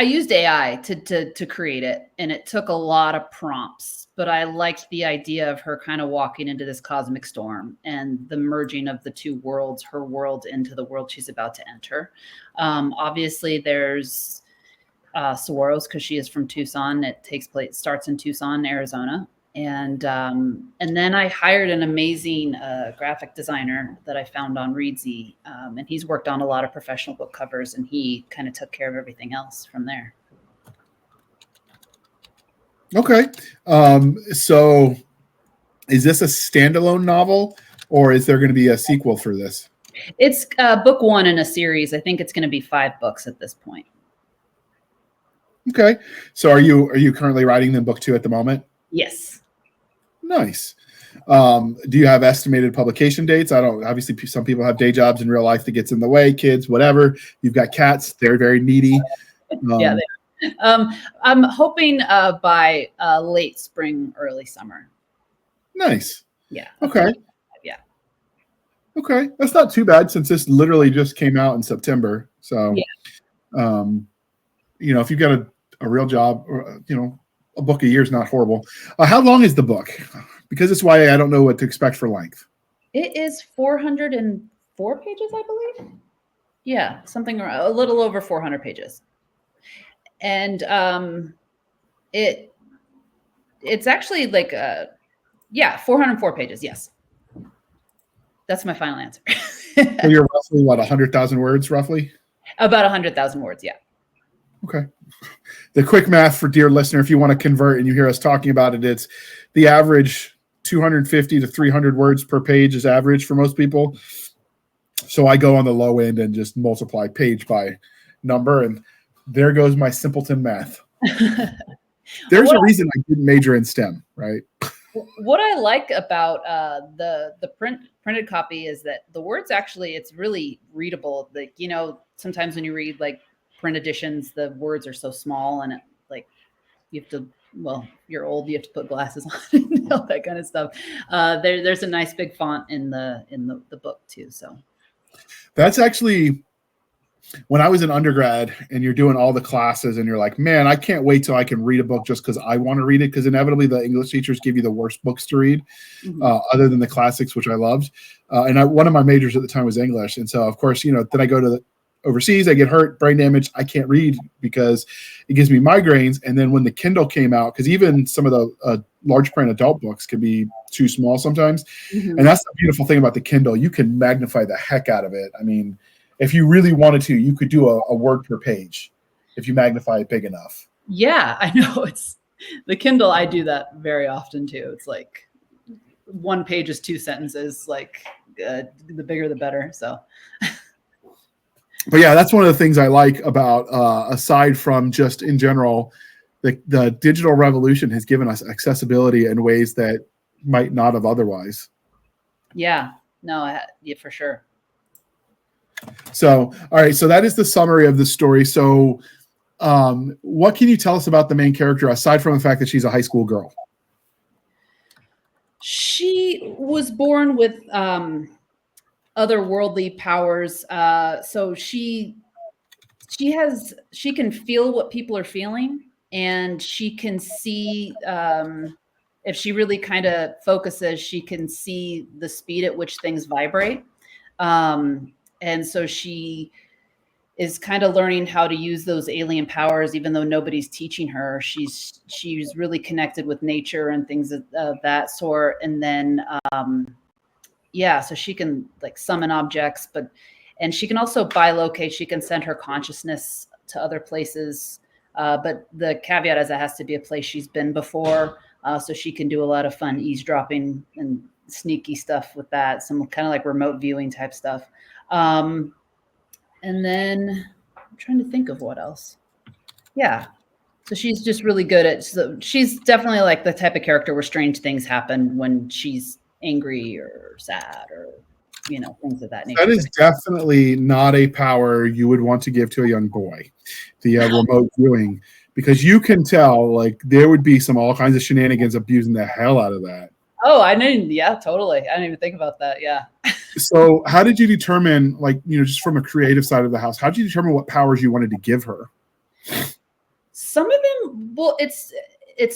used AI to create it, and it took a lot of prompts, but I liked the idea of her kind of walking into this cosmic storm and the merging of the two worlds, her world into the world she's about to enter. Obviously there's Saguaros because she is from Tucson. Starts in Tucson, Arizona. And then I hired an amazing graphic designer that I found on Reedsy, and he's worked on a lot of professional book covers, and he kind of took care of everything else from there. Okay. So is this a standalone novel, or is there going to be a sequel for this? It's book one in a series. I think it's going to be 5 books at this point. Okay. So are you currently writing the book 2 at the moment? Yes. Nice. Do you have estimated publication dates? Obviously some people have day jobs in real life that gets in the way, kids, whatever. You've got cats. They're very needy. Yeah. I'm hoping by late spring, early summer. Nice. Yeah. Okay. Yeah. Okay. That's not too bad since this literally just came out in September. So, yeah. If you've got a real job, or, a book a year is not horrible. How long is the book? Because it's YA, I don't know what to expect for length. It is 404 pages, I believe. Yeah, something around, a little over 400 pages. And it's actually like 404 pages. Yes, that's my final answer. So you're roughly what, 100,000 words, roughly? About 100,000 words. Yeah. Okay. The quick math for dear listener, if you want to convert and you hear us talking about it, it's the average 250 to 300 words per page is average for most people. So I go on the low end and just multiply page by number, and there goes my simpleton math. There's a reason I didn't major in STEM, right? What I like about the printed copy is that the words actually, it's really readable. Like, you know, sometimes when you read like print editions, the words are so small and you have to, well, you're old, you have to put glasses on and all that kind of stuff. There's a nice big font in the book too. So that's actually, when I was an undergrad and you're doing all the classes and you're like, man, I can't wait till I can read a book just because I want to read it. Because inevitably the English teachers give you the worst books to read, other than the classics, which I loved. One of my majors at the time was English. And so, of course, you know, then I go to overseas, I get hurt, brain damage. I can't read because it gives me migraines. And then when the Kindle came out, because even some of the large print adult books can be too small sometimes. And that's the beautiful thing about the Kindle. You can magnify the heck out of it. I mean, if you really wanted to, you could do a word per page if you magnify it big enough. Yeah, I know. It's the Kindle. I do that very often too. It's like one page is 2 sentences, like the bigger, the better. So, but yeah, that's one of the things I like about, aside from just in general, the digital revolution has given us accessibility in ways that might not have otherwise. Yeah, no, yeah, for sure. So, all right. So that is the summary of the story. So what can you tell us about the main character, aside from the fact that she's a high school girl? She was born with otherworldly powers. So she can feel what people are feeling, and she can see, if she really kind of focuses, she can see the speed at which things vibrate. And so she is kind of learning how to use those alien powers, even though nobody's teaching her. She's really connected with nature and things of that sort. And then, so she can like summon objects, and she can also bilocate. She can send her consciousness to other places. But the caveat is it has to be a place she's been before. So she can do a lot of fun eavesdropping and sneaky stuff with that. Some kind of like remote viewing type stuff. And then I'm trying to think of what else. Yeah. So she's just really good she's definitely like the type of character where strange things happen when she's angry or sad or, you know, things of that nature. That is definitely not a power you would want to give to a young boy, the remote viewing, because you can tell like there would be all kinds of shenanigans abusing the hell out of that. Oh, I didn't. Yeah, totally. I didn't even think about that. Yeah. So how did you determine, like, you know, just from a creative side of the house, how did you determine what powers you wanted to give her? Some of them, well, it's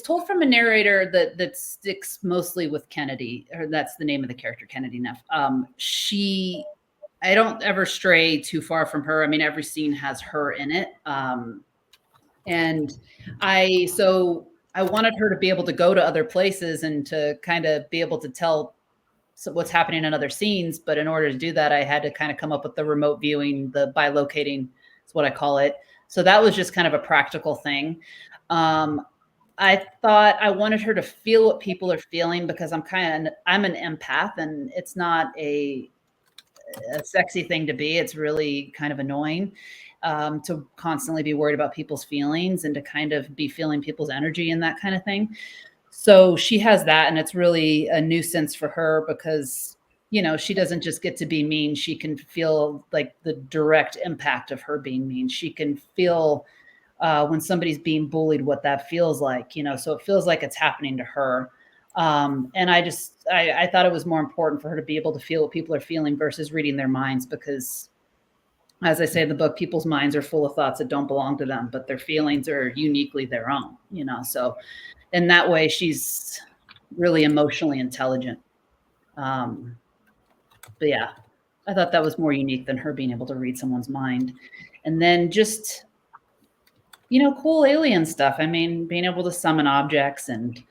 told from a narrator that sticks mostly with Kennedy, or that's the name of the character, Kennedy Neff. I don't ever stray too far from her. I mean, every scene has her in it. And I wanted her to be able to go to other places and to kind of be able to tell what's happening in other scenes. But in order to do that, I had to kind of come up with the remote viewing, the bilocating is what I call it. So that was just kind of a practical thing. I thought I wanted her to feel what people are feeling, because I'm an empath, and it's not a sexy thing to be. It's really kind of annoying. To constantly be worried about people's feelings and to kind of be feeling people's energy and that kind of thing. So she has that, and it's really a nuisance for her because, you know, she doesn't just get to be mean. She can feel like the direct impact of her being mean. She can feel when somebody's being bullied, what that feels like, you know, so it feels like it's happening to her. And I thought it was more important for her to be able to feel what people are feeling versus reading their minds, because as I say in the book, people's minds are full of thoughts that don't belong to them, but their feelings are uniquely their own, so in that way, she's really emotionally intelligent. But yeah, I thought that was more unique than her being able to read someone's mind. And then just, cool alien stuff. I mean, being able to summon objects and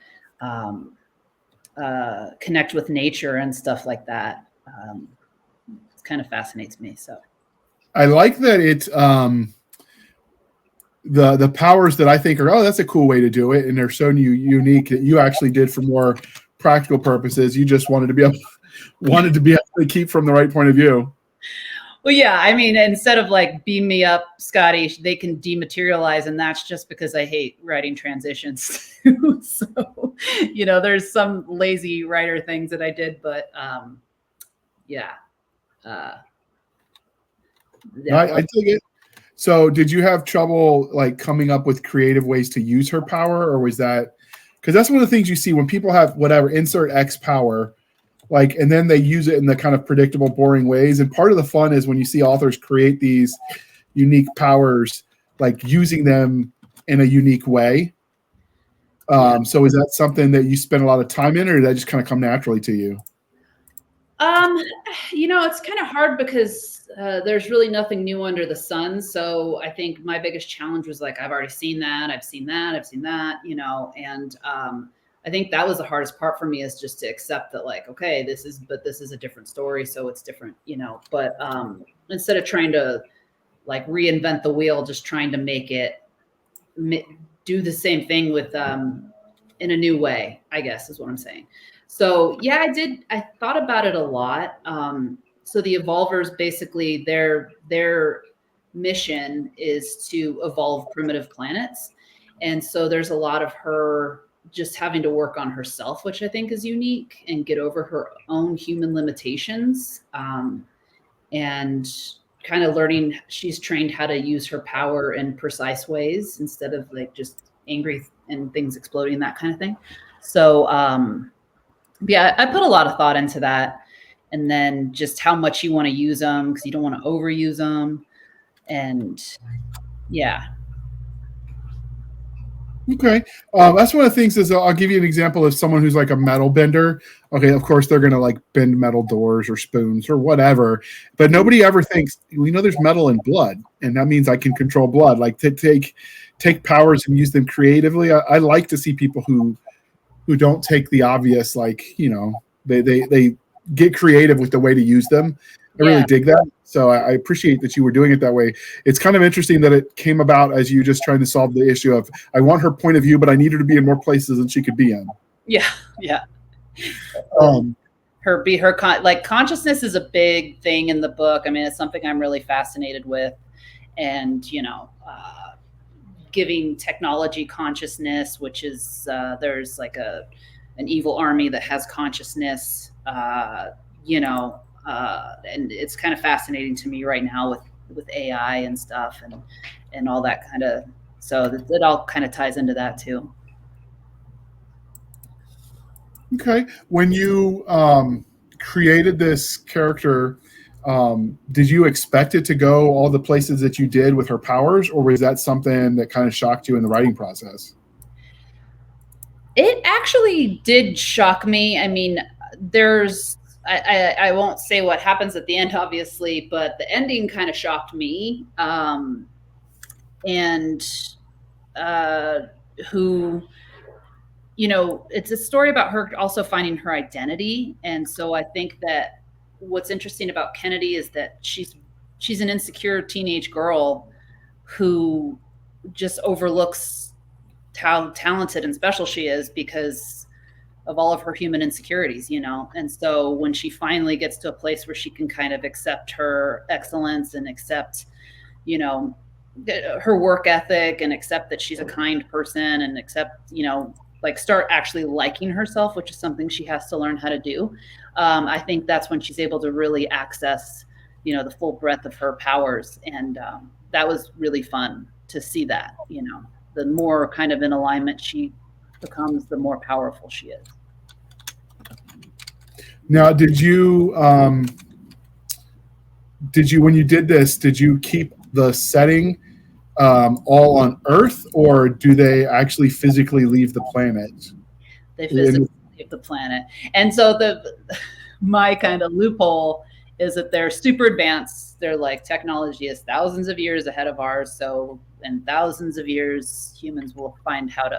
connect with nature and stuff like that. It kind of fascinates me. So I like that it's the powers that I think are, that's a cool way to do it, and they're so unique that you actually did for more practical purposes. You just wanted to be able to keep from the right point of view. Well, yeah, I mean, instead of like beam me up, Scotty, they can dematerialize, and that's just because I hate writing transitions. So, there's some lazy writer things that I did, but yeah. I take it. So did you have trouble like coming up with creative ways to use her power, or was that, because that's one of the things you see when people have whatever, insert X power, like, and then they use it in the kind of predictable, boring ways. And part of the fun is when you see authors create these unique powers, like using them in a unique way. So is that something that you spend a lot of time in, or did that just kind of come naturally to you? It's kind of hard because there's really nothing new under the sun. So I think my biggest challenge was like, I've already seen that, I've seen that, and I think that was the hardest part for me, is just to accept that, like, okay, this is a different story. So it's different, but instead of trying to like reinvent the wheel, just trying to make it do the same thing with, in a new way, I guess is what I'm saying. So yeah, I thought about it a lot. So the Evolvers, basically their mission is to evolve primitive planets. And so there's a lot of her just having to work on herself, which I think is unique, and get over her own human limitations. And kind of learning, she's trained how to use her power in precise ways instead of like just angry and things exploding, that kind of thing. So, yeah, I put a lot of thought into that. And then just how much you want to use them, because you don't want to overuse them. And yeah. Okay. That's one of the things is, I'll give you an example of someone who's like a metal bender. Okay, of course they're going to like bend metal doors or spoons or whatever, but nobody ever thinks, there's metal in blood, and that means I can control blood. Like, to take powers and use them creatively. I like to see people who don't take the obvious, like, they get creative with the way to use them. I really dig that. So I appreciate that you were doing it that way. It's kind of interesting that it came about as you just trying to solve the issue of, I want her point of view, but I need her to be in more places than she could be in. Yeah. Yeah. Consciousness is a big thing in the book. I mean, it's something I'm really fascinated with, and, giving technology consciousness, which is, there's like an evil army that has consciousness, and it's kind of fascinating to me right now with AI and stuff and all that kind of, so it all kind of ties into that too. Okay. When you created this character, did you expect it to go all the places that you did with her powers, or was that something that kind of shocked you in the writing process? It actually did shock me. I mean, I won't say what happens at the end, obviously, but the ending kind of shocked me. It's a story about her also finding her identity. And so I think that what's interesting about Kennedy is that she's an insecure teenage girl who just overlooks how talented and special she is because of all of her human insecurities, And so when she finally gets to a place where she can kind of accept her excellence and accept, her work ethic, and accept that she's a kind person, and accept, start actually liking herself, which is something she has to learn how to do. I think that's when she's able to really access, the full breadth of her powers. And that was really fun to see that, the more kind of in alignment she becomes, the more powerful she is. Now, did you when you did this, did you keep the setting all on Earth, or do they actually physically leave the planet? They physically leave the planet. And so my kind of loophole is that they're super advanced. They're like, technology is thousands of years ahead of ours. So in thousands of years, humans will find out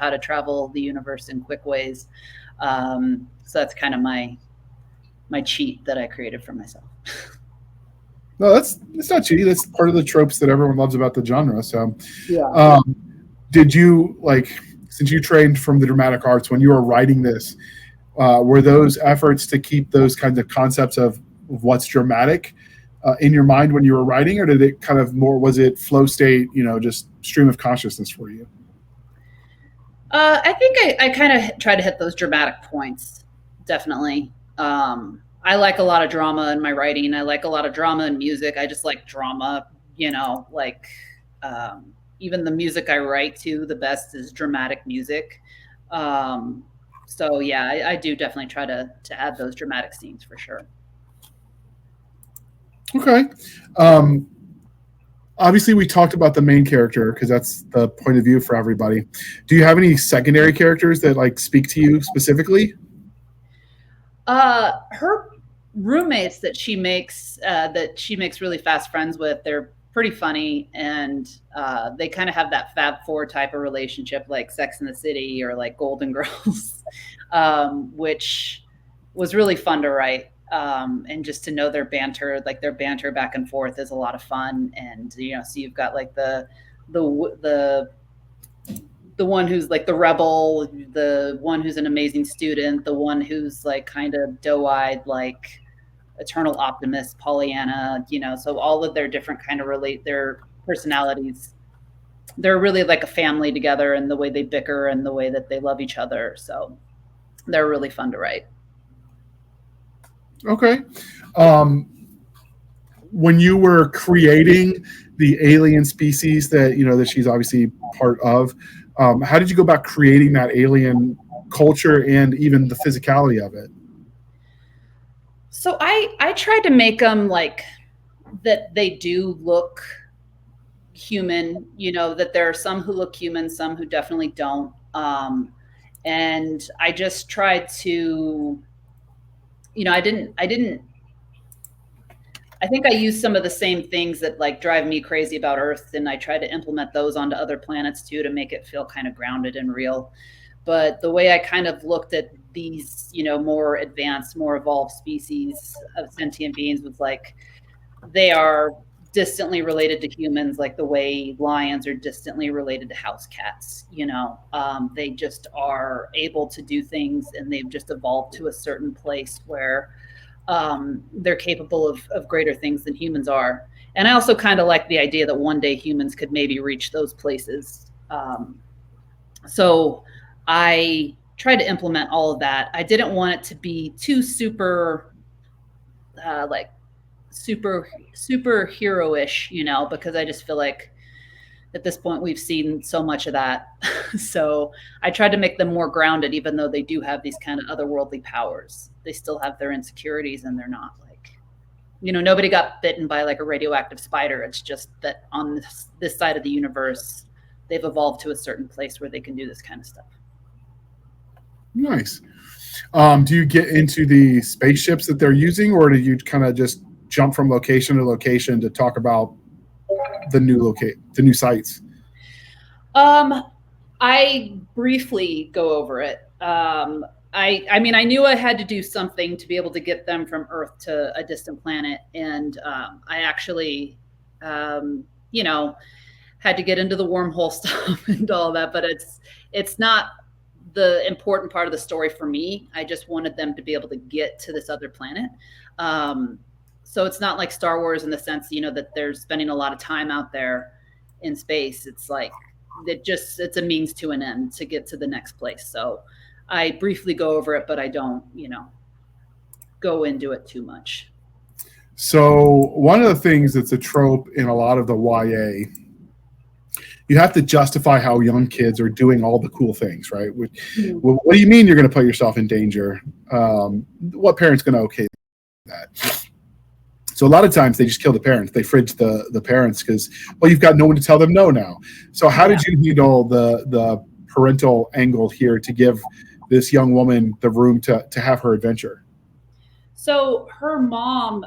how to travel the universe in quick ways. So that's kind of my cheat that I created for myself. No, it's not cheating. That's part of the tropes that everyone loves about the genre. So, Yeah. Did you, like, since you trained from the dramatic arts, when you were writing this, were those efforts to keep those kinds of concepts of what's dramatic in your mind when you were writing, or did it kind of more, was it flow state, just stream of consciousness for you? I think I kind of try to hit those dramatic points, definitely. I like a lot of drama in my writing. I like a lot of drama in music. I just like drama, like even the music I write to, the best is dramatic music. So yeah, I do definitely try to add those dramatic scenes for sure. Okay. Obviously, we talked about the main character because that's the point of view for everybody. Do you have any secondary characters that like speak to you specifically? Her roommates that she makes really fast friends with, they're pretty funny, and they kind of have that Fab Four type of relationship, like Sex in the City or like Golden Girls, which was really fun to write. And just to know their banter back and forth is a lot of fun. And so you've got like the one who's like the rebel, the one who's an amazing student, the one who's like kind of doe-eyed, like eternal optimist, Pollyanna, so all of their different kind of their personalities. They're really like a family together, and the way they bicker and the way that they love each other. So they're really fun to write. Okay. When you were creating the alien species that, that she's obviously part of, how did you go about creating that alien culture and even the physicality of it? So I tried to make them like that they do look human, that there are some who look human, some who definitely don't. And I just tried to, I think I used some of the same things that like drive me crazy about Earth, and I try to implement those onto other planets too, to make it feel kind of grounded and real. But the way I kind of looked at these, more advanced, more evolved species of sentient beings was like, they are distantly related to humans, like the way lions are distantly related to house cats. They just are able to do things, and they've just evolved to a certain place where they're capable of greater things than humans are. And I also kind of like the idea that one day humans could maybe reach those places. So I tried to implement all of that. I didn't want it to be too super hero-ish, because I just feel like at this point we've seen so much of that. So I tried to make them more grounded, even though they do have these kind of otherworldly powers. They still have their insecurities, and they're not like, nobody got bitten by like a radioactive spider. It's just that on this side of the universe, they've evolved to a certain place where they can do this kind of stuff. Nice. Do you get into the spaceships that they're using, or do you kind of just jump from location to location to talk about the new sites? I briefly go over it. I mean, I knew I had to do something to be able to get them from Earth to a distant planet. And I actually, had to get into the wormhole stuff and all that, but it's not the important part of the story for me. I just wanted them to be able to get to this other planet. So it's not like Star Wars in the sense, that they're spending a lot of time out there in space. It's like, it's a means to an end to get to the next place. So I briefly go over it, but I don't, go into it too much. So one of the things that's a trope in a lot of the YA, you have to justify how young kids are doing all the cool things, right? What do you mean you're going to put yourself in danger? What parent's going to okay that? So a lot of times they just kill the parents. They fridge the parents because, well, you've got no one to tell them no now. So how did you handle the parental angle here to give this young woman the room to have her adventure? So her mom,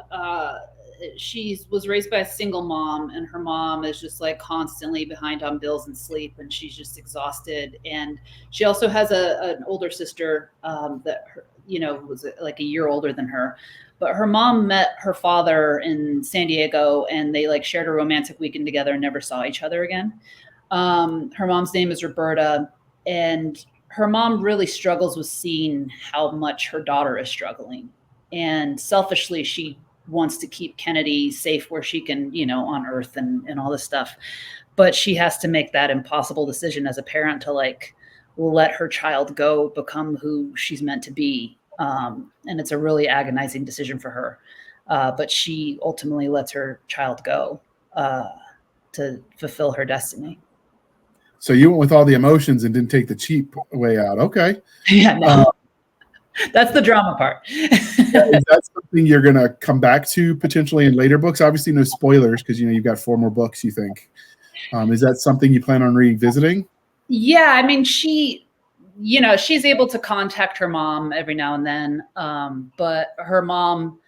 she was raised by a single mom, and her mom is just like constantly behind on bills and sleep, and she's just exhausted. And she also has an older sister that was like a year older than her. But her mom met her father in San Diego, and they like shared a romantic weekend together and never saw each other again. Her mom's name is Roberta, and her mom really struggles with seeing how much her daughter is struggling. And selfishly, she wants to keep Kennedy safe where she can, on Earth and all this stuff. But she has to make that impossible decision as a parent to like let her child go, become who she's meant to be. And it's a really agonizing decision for her. But she ultimately lets her child go to fulfill her destiny. So you went with all the emotions and didn't take the cheap way out. Okay. Yeah, no. That's the drama part. Is that something you're going to come back to potentially in later books? Obviously no spoilers because, you've got 4 more books, you think. Is that something you plan on revisiting? Yeah. I mean, she's able to contact her mom every now and then. But her mom,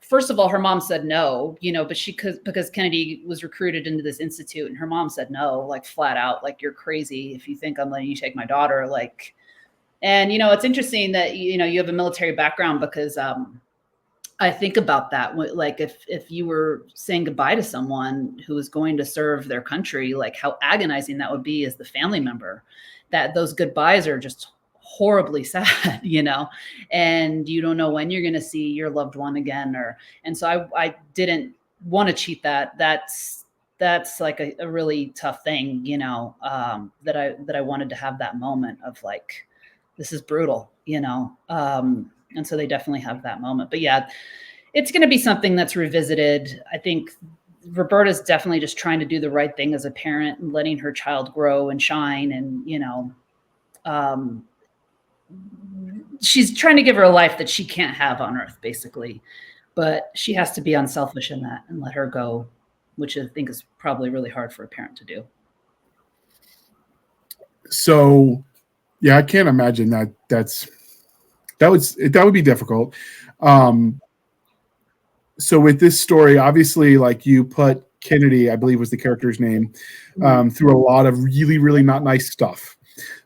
first of all, her mom said no, but because Kennedy was recruited into this institute, and her mom said no, like flat out, like, you're crazy if you think I'm letting you take my daughter. Like, and, it's interesting that, you have a military background because I think about that. Like if you were saying goodbye to someone who was going to serve their country, like how agonizing that would be as the family member, that those goodbyes are just horribly sad, and you don't know when you're going to see your loved one again. And so I didn't want to cheat that. That's like a really tough thing, that I wanted to have that moment of like, this is brutal, and so they definitely have that moment. But yeah, it's going to be something that's revisited. I think Roberta's definitely just trying to do the right thing as a parent and letting her child grow and shine. And, she's trying to give her a life that she can't have on Earth, basically. But she has to be unselfish in that and let her go, which I think is probably really hard for a parent to do. So, yeah, I can't imagine that would be difficult. So with this story, obviously, like you put Kennedy, I believe was the character's name, through a lot of really, really not nice stuff.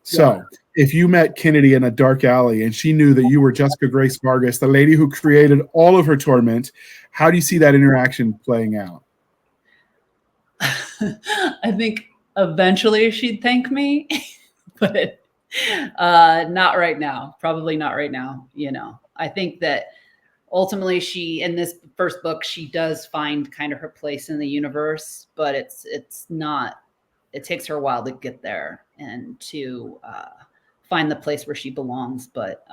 So if you met Kennedy in a dark alley and she knew that you were Jessica Grace Vargas, the lady who created all of her torment, how do you see that interaction playing out? I think eventually she'd thank me, but not right now. Probably not right now. I think that ultimately in this first book, she does find kind of her place in the universe, but it's not, it takes her a while to get there and to find the place where she belongs. But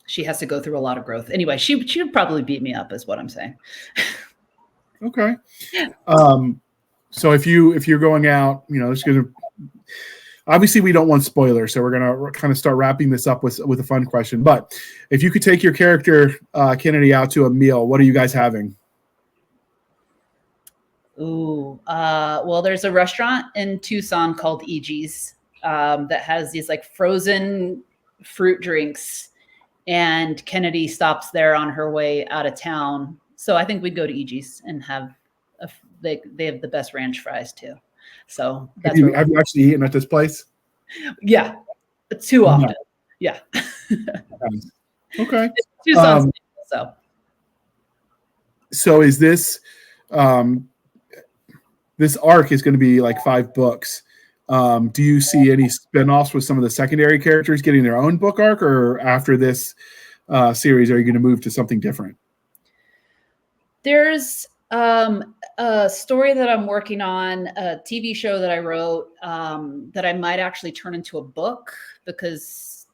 she has to go through a lot of growth. Anyway, she would probably beat me up is what I'm saying. Okay. So if you're going out, it's going to, obviously we don't want spoilers, so we're going to kind of start wrapping this up with a fun question. But if you could take your character, Kennedy, out to a meal, what are you guys having? Ooh, well, there's a restaurant in Tucson called EG's that has these like frozen fruit drinks, and Kennedy stops there on her way out of town. So I think we'd go to EG's and have they have the best ranch fries too. So that's have you actually eaten at this place? Yeah, too often. No. Yeah. Okay. Tucson, so is this this arc is going to be like 5 books? Do you see any spinoffs with some of the secondary characters getting their own book arc, or after this series, are you going to move to something different? There's a story that I'm working on, a TV show that I wrote that I might actually turn into a book because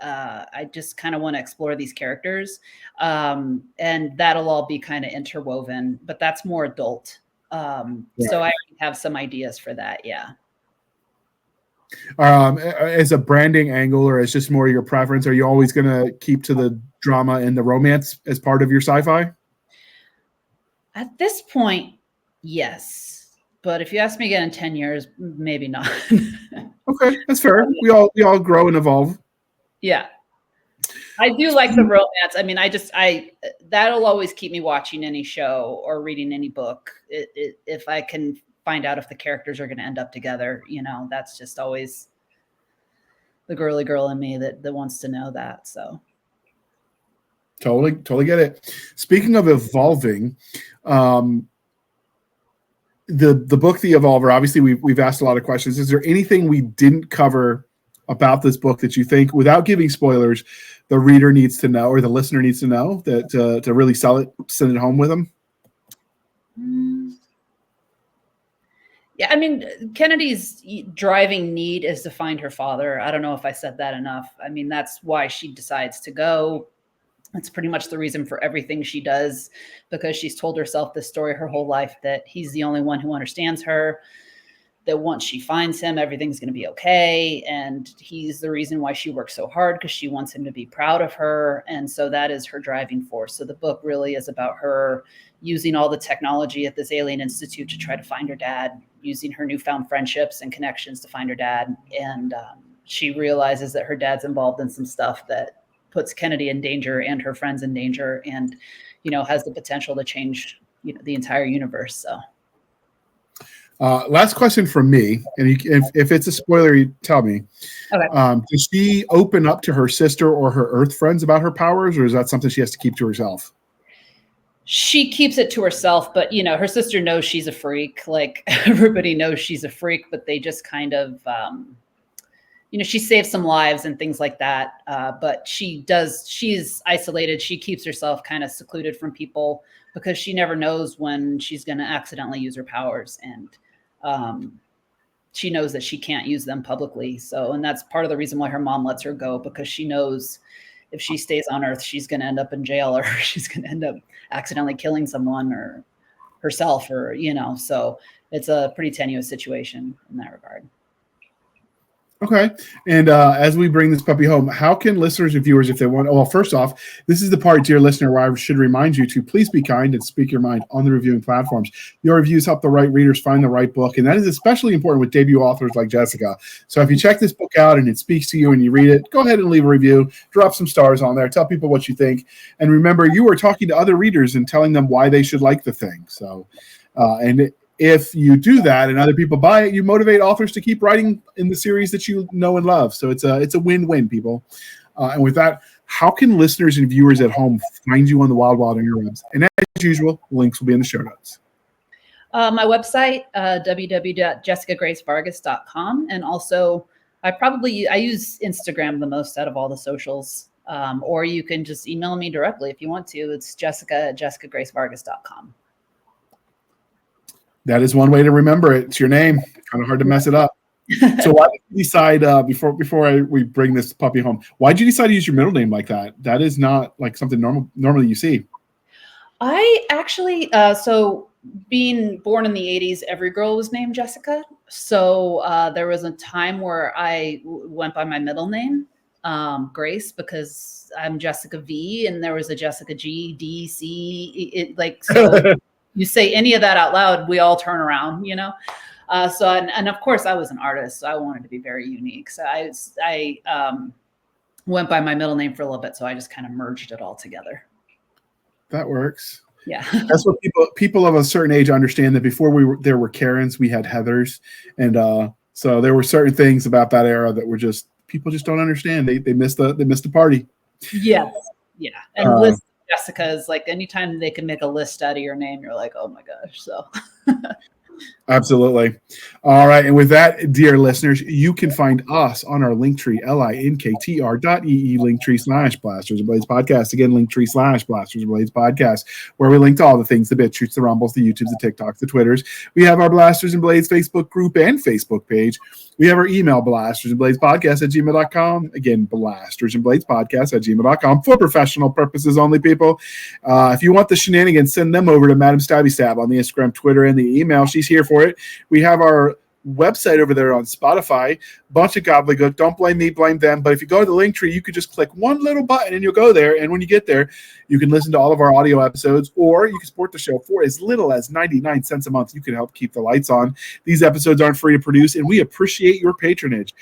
I just kind of want to explore these characters. And that'll all be kind of interwoven, but that's more adult. So I have some ideas for that. Yeah. As a branding angle, or as just more your preference, are you always going to keep to the drama and the romance as part of your sci-fi? At this point, yes. But if you ask me again in 10 years, maybe not. Okay, that's fair. We all grow and evolve. Yeah. I do like the romance. I mean, that'll always keep me watching any show or reading any book. If I can find out if the characters are going to end up together, that's just always the girly girl in me that wants to know that. So. Totally get it. Speaking of evolving, the book, The Evolver, obviously we've asked a lot of questions. Is there anything we didn't cover about this book that you think, without giving spoilers, the reader needs to know or the listener needs to know that to really send it home with them? Yeah, I mean, Kennedy's driving need is to find her father. I don't know if I said that enough. I mean, that's why she decides to go. That's pretty much the reason for everything she does, because she's told herself this story her whole life, that he's the only one who understands her, that once she finds him, everything's going to be okay. And he's the reason why she works so hard, because she wants him to be proud of her. And so that is her driving force. So the book really is about her using all the technology at this alien institute to try to find her dad, using her newfound friendships and connections to find her dad. And she realizes that her dad's involved in some stuff that puts Kennedy in danger and her friends in danger, and, has the potential to change, the entire universe. So. Last question from me, and if it's a spoiler, you tell me. Okay. Does she open up to her sister or her Earth friends about her powers, or is that something she has to keep to herself? She keeps it to herself, but her sister knows she's a freak. Like, everybody knows she's a freak, but they just kind of, she saves some lives and things like that. But she's isolated. She keeps herself kind of secluded from people, because she never knows when she's going to accidentally use her powers. And she knows that she can't use them publicly. So, and that's part of the reason why her mom lets her go, because she knows if she stays on Earth, she's going to end up in jail, or she's going to end up accidentally killing someone or herself, or, so it's a pretty tenuous situation in that regard. Okay. And as we bring this puppy home, how can listeners and viewers, if they want, well, first off, this is the part, dear listener, where I should remind you to please be kind and speak your mind on the reviewing platforms. Your reviews help the right readers find the right book, and that is especially important with debut authors like Jessica. So if you check this book out and it speaks to you and you read it, go ahead and leave a review, drop some stars on there, tell people what you think. And remember, you are talking to other readers and telling them why they should like the thing. So, if you do that and other people buy it, you motivate authors to keep writing in the series that you know and love. So it's a win-win, people. And with that, how can listeners and viewers at home find you on the Wild interwebs? And as usual, links will be in the show notes. My website, www.jessicagracevargas.com. And also, I use Instagram the most out of all the socials. Or you can just email me directly if you want to. It's jessica@jessicagracevargas.com. That is one way to remember it. It's your name. Kind of hard to mess it up. So why did you decide, before we bring this puppy home, why did you decide to use your middle name like that? That is not like something normally you see. I actually, so being born in the 80s, every girl was named Jessica. So there was a time where I went by my middle name, Grace, because I'm Jessica V, and there was a Jessica G, D, C, so you say any of that out loud, we all turn around, So, and of course I was an artist, so I wanted to be very unique. So I went by my middle name for a little bit. So I just kind of merged it all together. That works. Yeah. That's what people of a certain age understand, that before there were Karens, we had Heathers. And so there were certain things about that era that were people just don't understand. They missed the party. Yes. Yeah. And Jessica is like, anytime they can make a list out of your name, you're like, oh my gosh. So absolutely. All right. And with that, dear listeners, you can find us on our Linktree, linktr.ee, Linktree/Blasters and Blades Podcast. Again, Linktree/Blasters and Blades Podcast, where we link to all the things, the BitChutes, the Rumbles, the YouTubes, the TikToks, the Twitters. We have our Blasters and Blades Facebook group and Facebook page. We have our email, blastersandbladespodcast@gmail.com. Again, blastersandbladespodcast@gmail.com, for professional purposes only, people. If you want the shenanigans, send them over to Madam Stabby Stab on the Instagram, Twitter, and the email. She's here for it. We have our website over there on Spotify. Bunch of gobbledygook. Don't blame me, blame them. But if you go to the link tree, you could just click one little button and you'll go there. And when you get there, you can listen to all of our audio episodes, or you can support the show for as little as 99 cents a month. You can help keep the lights on. These episodes aren't free to produce, and we appreciate your patronage.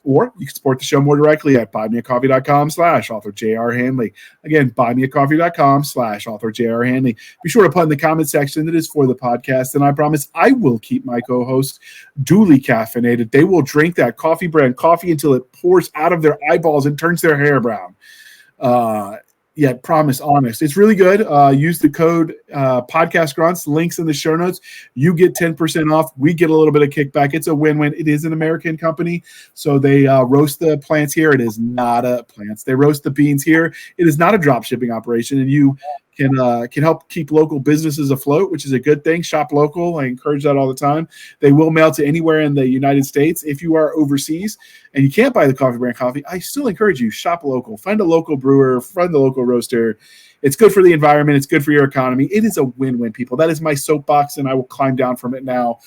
Or you can support the show more directly at buymeacoffee.com/author J.R. Handley. Again, buymeacoffee.com/author J.R. Handley. Be sure to put in the comment section that is for the podcast, and I promise I will keep my co-hosts duly caffeinated. They will drink that coffee brand coffee until it pours out of their eyeballs and turns their hair brown. Yeah, promise, honest. It's really good. Use the code Podcast Grunts. Links in the show notes. You get 10% off. We get a little bit of kickback. It's a win-win. It is an American company, so they roast the plants here. It is not a plants. They roast the beans here. It is not a drop shipping operation, and you can help keep local businesses afloat, which is a good thing. Shop local. I encourage that all the time. They will mail to anywhere in the United States. If you are overseas and you can't buy the coffee brand coffee, I still encourage you, shop local. Find a local brewer, find a local roaster. It's good for the environment. It's good for your economy. It is a win-win, people. That is my soapbox, and I will climb down from it now.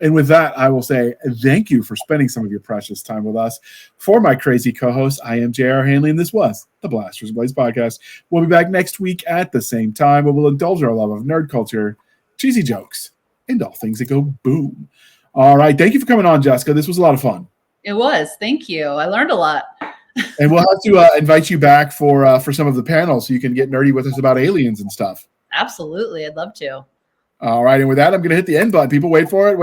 And with that, I will say thank you for spending some of your precious time with us. For my crazy co-host, I am J.R. Handley, and this was the Blasters Blaze podcast. We'll be back next week at the same time, where we'll indulge our love of nerd culture, cheesy jokes, and all things that go boom. All right. Thank you for coming on, Jessica. This was a lot of fun. It was. Thank you. I learned a lot. And we'll have to invite you back for some of the panels so you can get nerdy with us about aliens and stuff. Absolutely. I'd love to. All right. And with that, I'm going to hit the end button. People, wait for it. Wait.